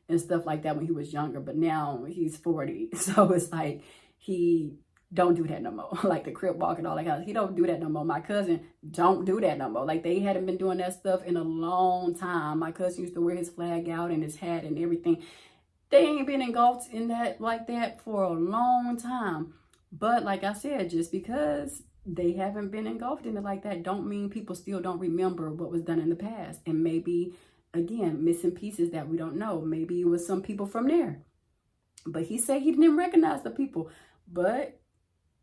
and stuff like that when he was younger. But now he's 40. So it's like he don't do that no more. Like the crib walk and all that kind of, he don't do that no more. My cousin don't do that no more. Like they hadn't been doing that stuff in a long time. My cousin used to wear his flag out and his hat and everything. They ain't been engulfed in that like that for a long time. But like I said, just because they haven't been engulfed in it like that don't mean people still don't remember what was done in the past. And maybe, again, missing pieces that we don't know. Maybe it was some people from there. But he said he didn't recognize the people. But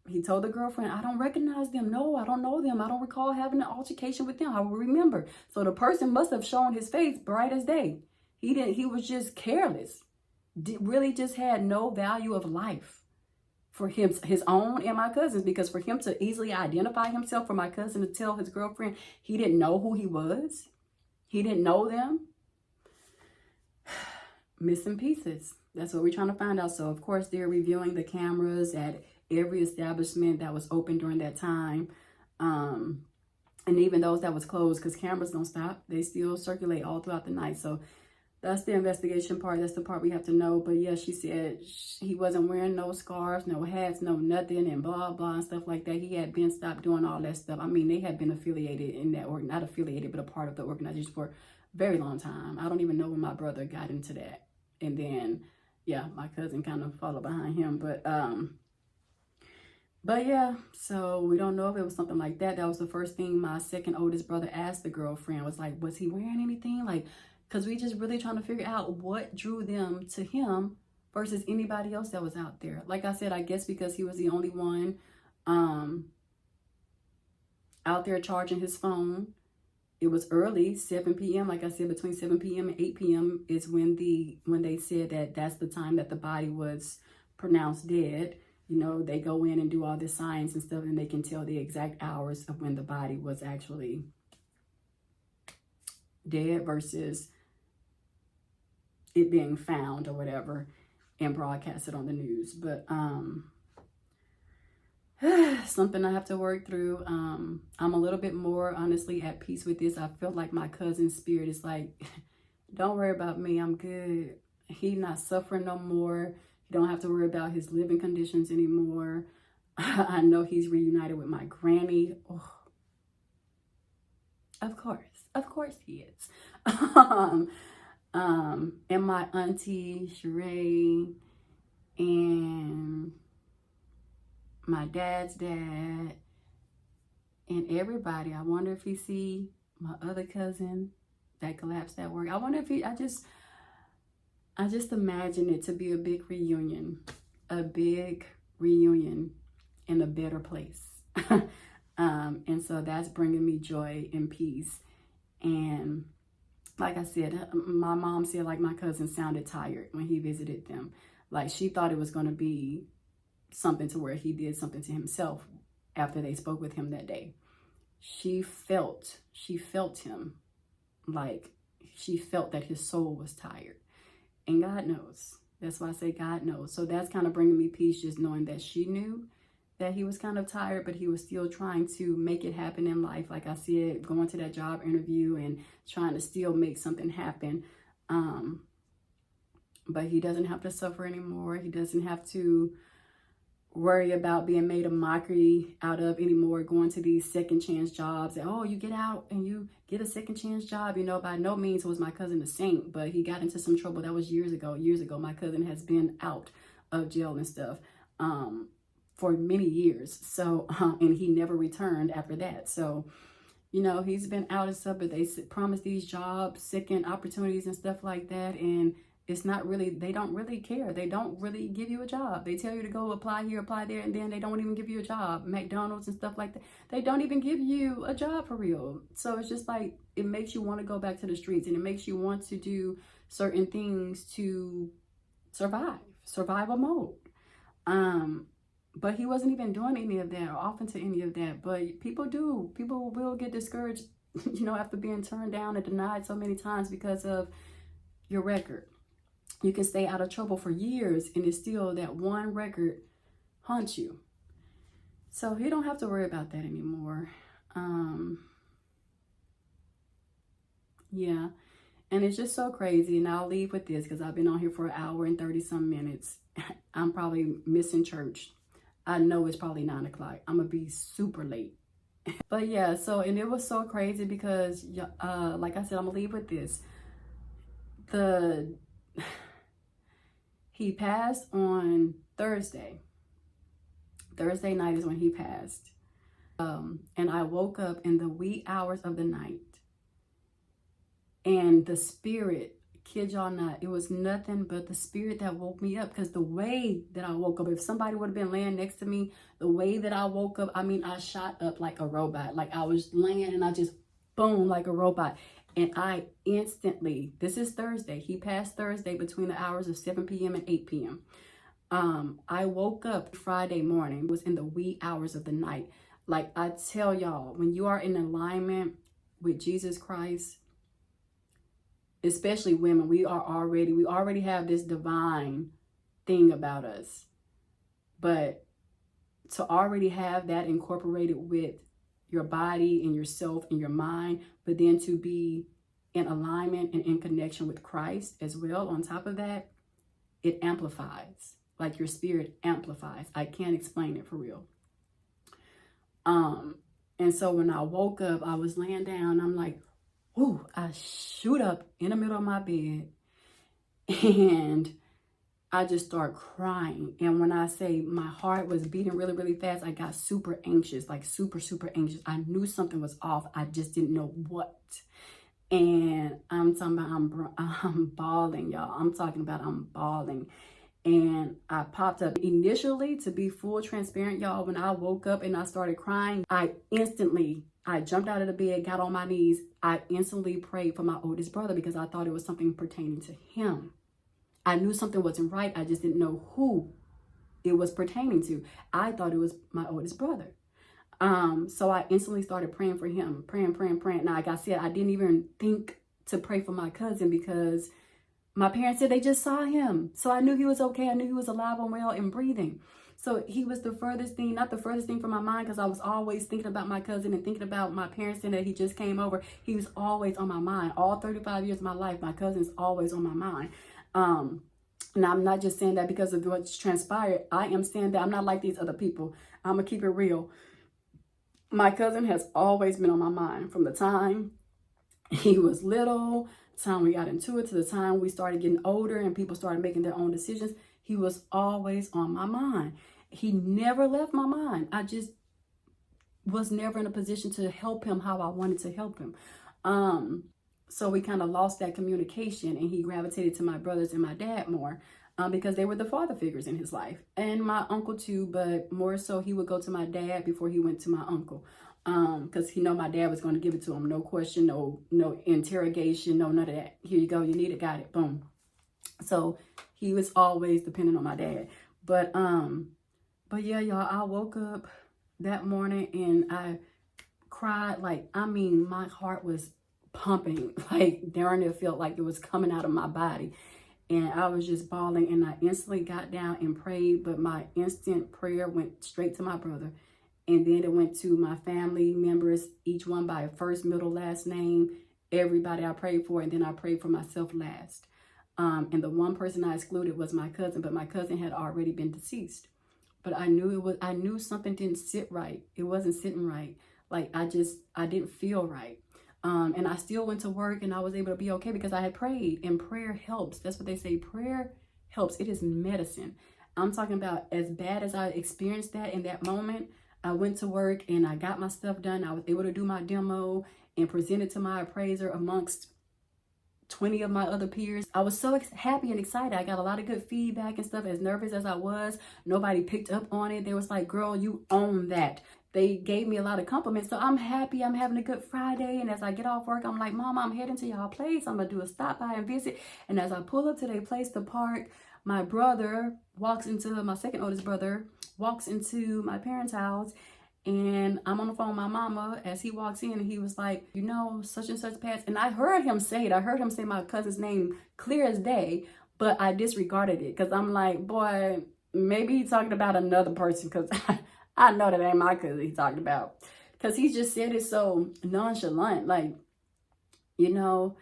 he told the girlfriend, I don't recognize them. No, I don't know them. I don't recall having an altercation with them. I will remember. So the person must have shown his face bright as day. He was just careless. Really just had no value of life for him, his own and my cousin's, because for him to easily identify himself, for my cousin to tell his girlfriend he didn't know who he was, he didn't know them. Missing pieces. That's what we're trying to find out. So of course they're reviewing the cameras at every establishment that was open during that time, and even those that was closed, because cameras don't stop. They still circulate all throughout the night. So that's the investigation part. That's the part we have to know. But yeah, she said he wasn't wearing no scarves, no hats, no nothing, and blah, blah, and stuff like that. He had been stopped doing all that stuff. I mean, they had been affiliated in that, or not affiliated, but a part of the organization for a very long time. I don't even know when my brother got into that. And then, yeah, my cousin kind of followed behind him. But yeah, so we don't know if it was something like that. That was the first thing my second oldest brother asked the girlfriend, was like, was he wearing anything? Like, because we just really trying to figure out what drew them to him versus anybody else that was out there. Like I said, I guess because he was the only one out there charging his phone. It was early, 7 p.m. Like I said, between 7 p.m. and 8 p.m. is when they said that that's the time that the body was pronounced dead. You know, they go in and do all this science and stuff, and they can tell the exact hours of when the body was actually dead versus it being found or whatever and broadcasted on the news. But something I have to work through. I'm a little bit more honestly at peace with this. I feel like my cousin's spirit is like, don't worry about me, I'm good. He not suffering no more. You don't have to worry about his living conditions anymore. I know he's reunited with my granny. Oh, of course he is. And my auntie Sheree and my dad's dad and everybody. I wonder if he see my other cousin that collapsed at work. I wonder if I just imagine it to be a big reunion in a better place. And so that's bringing me joy and peace. And like I said, my mom said like my cousin sounded tired when he visited them. Like she thought it was going to be something to where he did something to himself after they spoke with him that day. She felt him, like she felt that his soul was tired. And God knows. That's why I say God knows. So that's kind of bringing me peace, just knowing that she knew that he was kind of tired, but he was still trying to make it happen in life. Like I said, going to that job interview and trying to still make something happen. But he doesn't have to suffer anymore. He doesn't have to worry about being made a mockery out of anymore, going to these second chance jobs. And, oh, you get out and you get a second chance job. You know, by no means was my cousin a saint, but he got into some trouble. That was years ago. My cousin has been out of jail and stuff for many years. So, and he never returned after that. So, you know, he's been out and stuff, but they promised these jobs, second opportunities and stuff like that. And it's not really, they don't really care. They don't really give you a job. They tell you to go apply here, apply there, and then they don't even give you a job. McDonald's and stuff like that. They don't even give you a job for real. So it's just like, it makes you want to go back to the streets, and it makes you want to do certain things to survival mode. But he wasn't even doing any of that or often to any of that. But people will get discouraged, you know, after being turned down and denied so many times because of your record. You can stay out of trouble for years and it's still that one record haunts you. So he don't have to worry about that anymore. Yeah. And it's just so crazy. And I'll leave with this because I've been on here for an hour and 30 some minutes. I'm probably missing church. I know it's probably 9 o'clock. I'm going to be super late. But yeah, so, and it was so crazy because, like I said, I'm going to leave with this. He passed on Thursday. Thursday night is when he passed. And I woke up in the wee hours of the night. And the spirit, kid y'all not, it was nothing but the spirit that woke me up. Because the way that I woke up, if somebody would have been laying next to me, the way that I woke up, I mean, I shot up like a robot. Like I was laying and I just boom, like a robot. And I instantly, this is Thursday. He passed Thursday between the hours of 7 p.m. and 8 p.m. I woke up Friday morning. It was in the wee hours of the night. Like I tell y'all, when you are in alignment with Jesus Christ, especially women, we already have this divine thing about us. But to already have that incorporated with your body and yourself and your mind, but then to be in alignment and in connection with Christ as well, on top of that, it amplifies. Like your spirit amplifies. I can't explain it for real. And so when I woke up, I was laying down, I'm like, ooh, I shoot up in the middle of my bed and I just start crying. And when I say my heart was beating really, really fast, I got super anxious, like super, super anxious. I knew something was off. I just didn't know what. And I'm talking about, I'm bawling, y'all. I'm talking about I'm bawling. And I popped up initially, to be full transparent, y'all. When I woke up and I started crying, I jumped out of the bed, got on my knees. I instantly prayed for my oldest brother because I thought it was something pertaining to him. I knew something wasn't right. I just didn't know who it was pertaining to. I thought it was my oldest brother. So I instantly started praying for him, praying. Now, like I said, I didn't even think to pray for my cousin because my parents said they just saw him. So I knew he was okay. I knew he was alive and well and breathing. So he was the furthest thing, not the furthest thing from my mind, because I was always thinking about my cousin and thinking about my parents saying that he just came over. He was always on my mind. All 35 years of my life, my cousin's always on my mind. Now, I'm not just saying that because of what's transpired. I am saying that I'm not like these other people. I'm going to keep it real. My cousin has always been on my mind from the time he was little, time we got into it, to the time we started getting older and people started making their own decisions. He was always on my mind. He never left my mind. I just was never in a position to help him how I wanted to help him. So we kind of lost that communication, and he gravitated to my brothers and my dad more because they were the father figures in his life, and my uncle too, but more so he would go to my dad before he went to my uncle. Because he know my dad was going to give it to him. No question, no interrogation, no none of that. Here you go, you need it, got it, boom. So he was always dependent on my dad. But yeah, y'all, I woke up that morning and I cried. Like, I mean, my heart was pumping. Like, darn it felt like it was coming out of my body. And I was just bawling, and I instantly got down and prayed. But my instant prayer went straight to my brother. And then it went to my family members, each one by first, middle, last name, everybody I prayed for. And then I prayed for myself last. And the one person I excluded was my cousin, but my cousin had already been deceased. But I knew something didn't sit right. It wasn't sitting right. Like I didn't feel right. And I still went to work and I was able to be okay because I had prayed, and prayer helps. That's what they say. Prayer helps. It is medicine. I'm talking about as bad as I experienced that in that moment. I went to work and I got my stuff done. I was able to do my demo and present it to my appraiser amongst 20 of my other peers. I was so happy and excited. I got a lot of good feedback and stuff. As nervous as I was, nobody picked up on it. They was like, girl, you own that. They gave me a lot of compliments. So I'm happy. I'm having a good Friday. And as I get off work, I'm like, Mama, I'm heading to y'all place. I'm going to do a stop by and visit. And as I pull up to their place to park, my brother walks into, my second oldest brother, walks into my parents' house, and I'm on the phone with my mama as he walks in, and he was like, you know, such and such passed. And I heard him say it. I heard him say my cousin's name clear as day, but I disregarded it because I'm like, boy, maybe he's talking about another person because I know that ain't my cousin he's talking about, because he just said it so nonchalant, like, you know.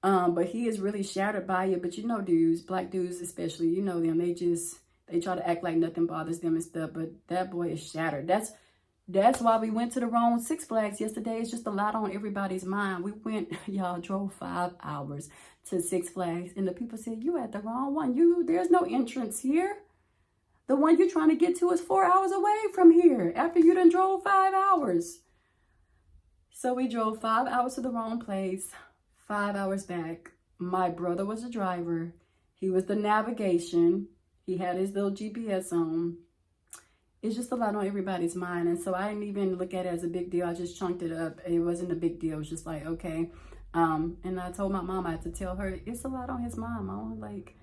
But he is really shattered by it. But you know, dudes, black dudes especially, you know them, they try to act like nothing bothers them and stuff. But that boy is shattered. That's why we went to the wrong Six Flags yesterday. It's just a lot on everybody's mind. We went, y'all drove 5 hours to Six Flags, and the people said, you at the wrong one. There's no entrance here. The one you're trying to get to is 4 hours away from here after you done drove 5 hours. So we drove 5 hours to the wrong place, 5 hours back. My brother was the driver. He was the navigation. He had his little GPS on. It's just a lot on everybody's mind. And so I didn't even look at it as a big deal. I just chunked it up. It wasn't a big deal. It was just like, okay. And I told my mom, I had to tell her, it's a lot on his mind, Mom. Like,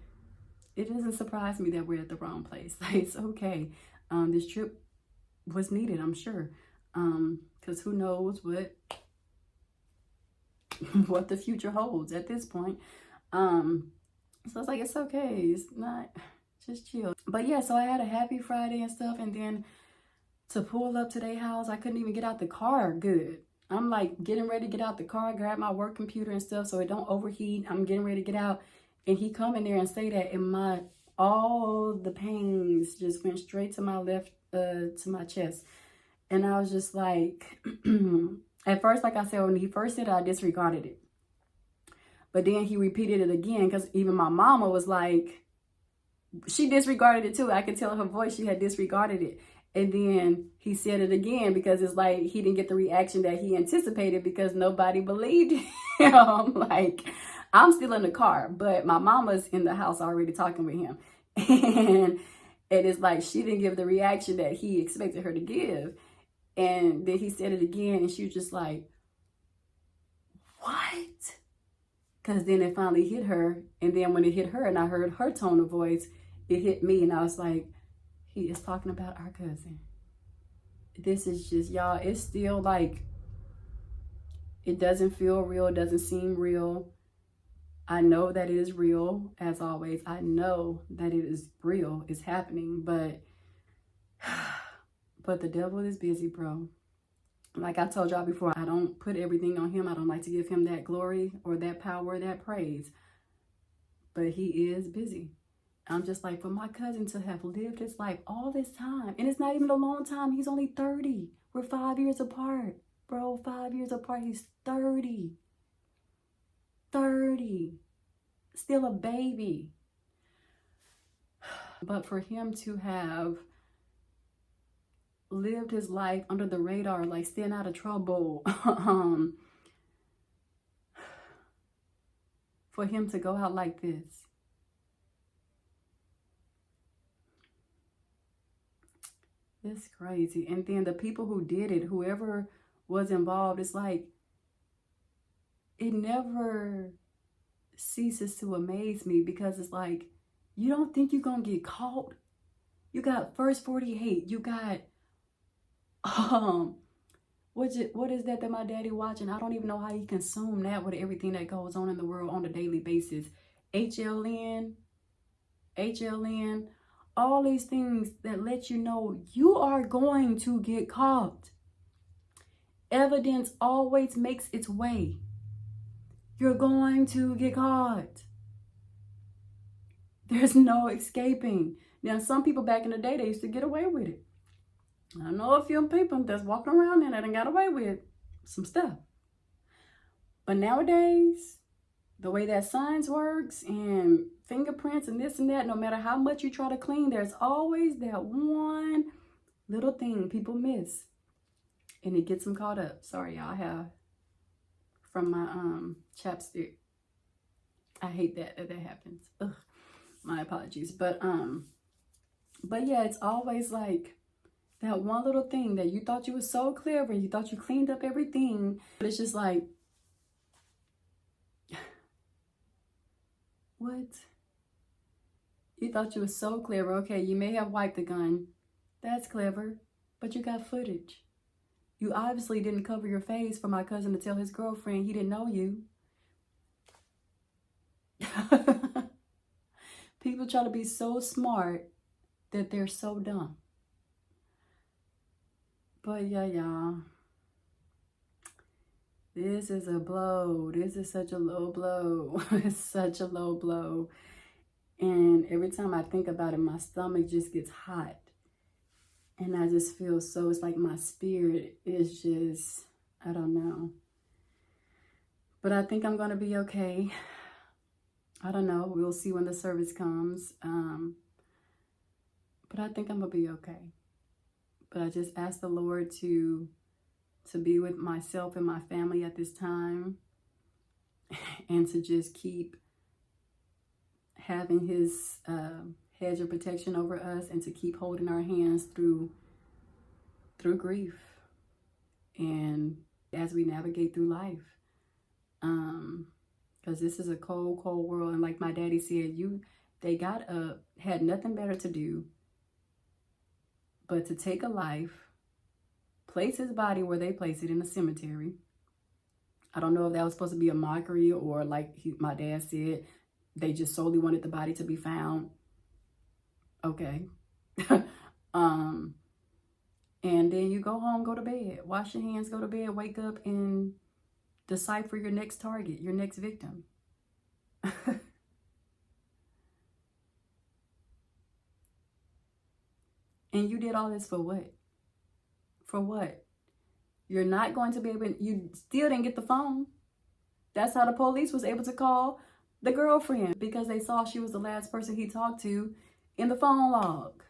it doesn't surprise me that we're at the wrong place. Like, it's okay. This trip was needed, I'm sure. Because who knows what the future holds at this point. So it's like, it's okay. It's not, just chill. But yeah, so I had a happy Friday and stuff. And then to pull up to their house, I couldn't even get out the car good. I'm like getting ready to get out the car, grab my work computer and stuff so it don't overheat. I'm getting ready to get out. And he come in there and say that, and all the pains just went straight to my left, to my chest. And I was just like, at first, like I said, when he first said it, I disregarded it. But then he repeated it again, because even my mama was like, she disregarded it too. I could tell her voice, she had disregarded it. And then he said it again, because it's like he didn't get the reaction that he anticipated, because nobody believed him. Like, I'm still in the car, but my mama's in the house already talking with him. And it's like she didn't give the reaction that he expected her to give. And then he said it again, and she was just like, what? Because then it finally hit her. And then when it hit her and I heard her tone of voice, it hit me. And I was like, he is talking about our cousin. This is just, y'all, it's still like, it doesn't feel real. It doesn't seem real. I know that it is real, as always. I know that it is real. It's happening. But the devil is busy, bro. Like I told y'all before, I don't put everything on him. I don't like to give him that glory or that power or that praise. But he is busy. I'm just like, for my cousin to have lived his life all this time, and it's not even a long time. He's only 30. We're 5 years apart, bro. 5 years apart. He's 30. 30. Still a baby. But for him to have lived his life under the radar, like staying out of trouble, for him to go out like this, it's crazy. And then the people who did it, whoever was involved, it's like, it never ceases to amaze me, because it's like, you don't think you're gonna get caught? You got First 48, you got what is that my daddy watching? I don't even know how he consume that with everything that goes on in the world on a daily basis. HLN, all these things that let you know you are going to get caught. Evidence always makes its way. You're going to get caught. There's no escaping. Now, some people back in the day, they used to get away with it. I know a few people that's walking around and that got away with some stuff. But nowadays, the way that science works and fingerprints and this and that, no matter how much you try to clean, there's always that one little thing people miss. And it gets them caught up. Sorry, y'all, I have from my chapstick. I hate that happens. Ugh, my apologies. But yeah, it's always like that one little thing that you thought you were so clever, you thought you cleaned up everything, but it's just like, what? You thought you were so clever. Okay, you may have wiped the gun. That's clever, but you got footage. You obviously didn't cover your face for my cousin to tell his girlfriend he didn't know you. People try to be so smart that they're so dumb. But yeah, y'all. This is a blow. This is such a low blow. It's such a low blow. And every time I think about it, my stomach just gets hot. And I just feel so, it's like my spirit is just, I don't know. But I think I'm going to be okay. I don't know. We'll see when the service comes. But I think I'm going to be okay. But I just ask the Lord to be with myself and my family at this time. And to just keep having his hedge of protection over us, and to keep holding our hands through grief and as we navigate through life. Because this is a cold, cold world. And like my daddy said, they got up, had nothing better to do but to take a life, place his body where they place it, in a cemetery. I don't know if that was supposed to be a mockery, or like my dad said, they just solely wanted the body to be found. Okay. And then you go home, go to bed, wash your hands, go to bed, wake up, and decipher your next target, your next victim. And you did all this for what? For what? You're not going to be able, you still didn't get the phone. That's how the police was able to call the girlfriend, because they saw she was the last person he talked to in the phone log.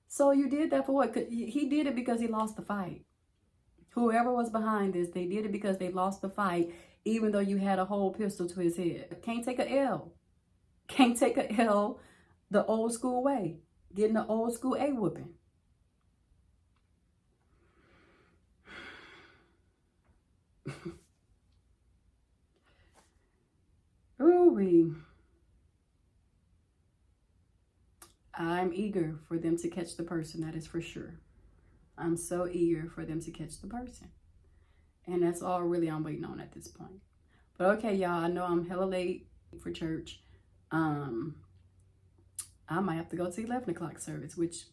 So you did that for what? He did it because he lost the fight. Whoever was behind this, they did it because they lost the fight, even though you had a whole pistol to his head. Can't take a L. Can't take a L the old school way. Getting the old school A-whooping. Ooh-wee. I'm eager for them to catch the person, that is for sure. I'm so eager for them to catch the person. And that's all really I'm waiting on at this point. But okay, y'all, I know I'm hella late for church. I might have to go to 11 o'clock service, which,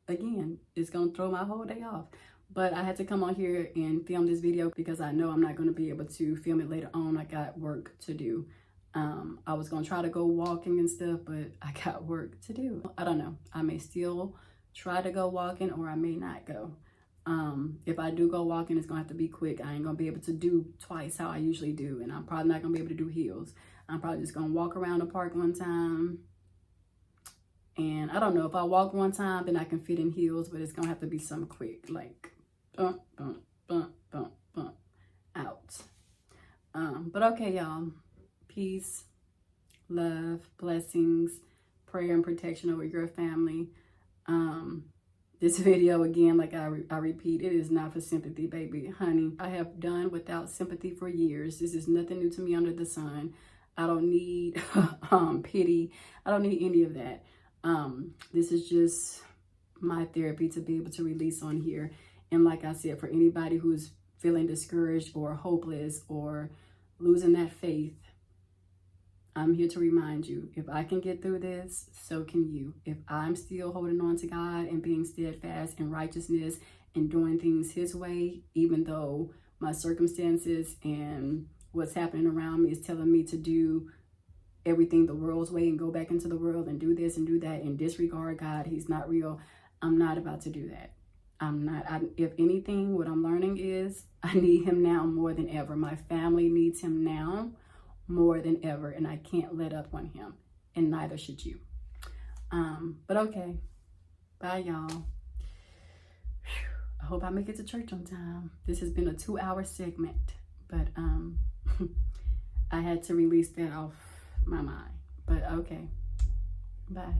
again, is going to throw my whole day off. But I had to come on here and film this video because I know I'm not going to be able to film it later on. I got work to do. I was going to try to go walking and stuff, but I got work to do. I don't know. I may still try to go walking, or I may not go. If I do go walking, it's going to have to be quick. I ain't going to be able to do twice how I usually do. And I'm probably not going to be able to do heels. I'm probably just going to walk around the park one time. And I don't know, if I walk one time, then I can fit in heels, but it's going to have to be something quick, like bump, bump, bump, bump, bump, out. But okay, y'all. Peace, love, blessings, prayer and protection over your family. This video, again, like I repeat, it is not for sympathy, baby. Honey, I have done without sympathy for years. This is nothing new to me under the sun. I don't need pity. I don't need any of that. This is just my therapy to be able to release on here. And like I said, for anybody who's feeling discouraged or hopeless or losing that faith, I'm here to remind you, if I can get through this, so can you. If I'm still holding on to God and being steadfast in righteousness and doing things his way, even though my circumstances and what's happening around me is telling me to do everything the world's way and go back into the world and do this and do that and disregard God, he's not real, I'm not about to do that. I'm not. If anything, what I'm learning is I need him now more than ever. My family needs him now more than ever, and I can't let up on him, and neither should you. But okay, bye y'all. I hope I make it to church on time. This has been a 2-hour segment, but I had to release that off my mind. But okay, bye.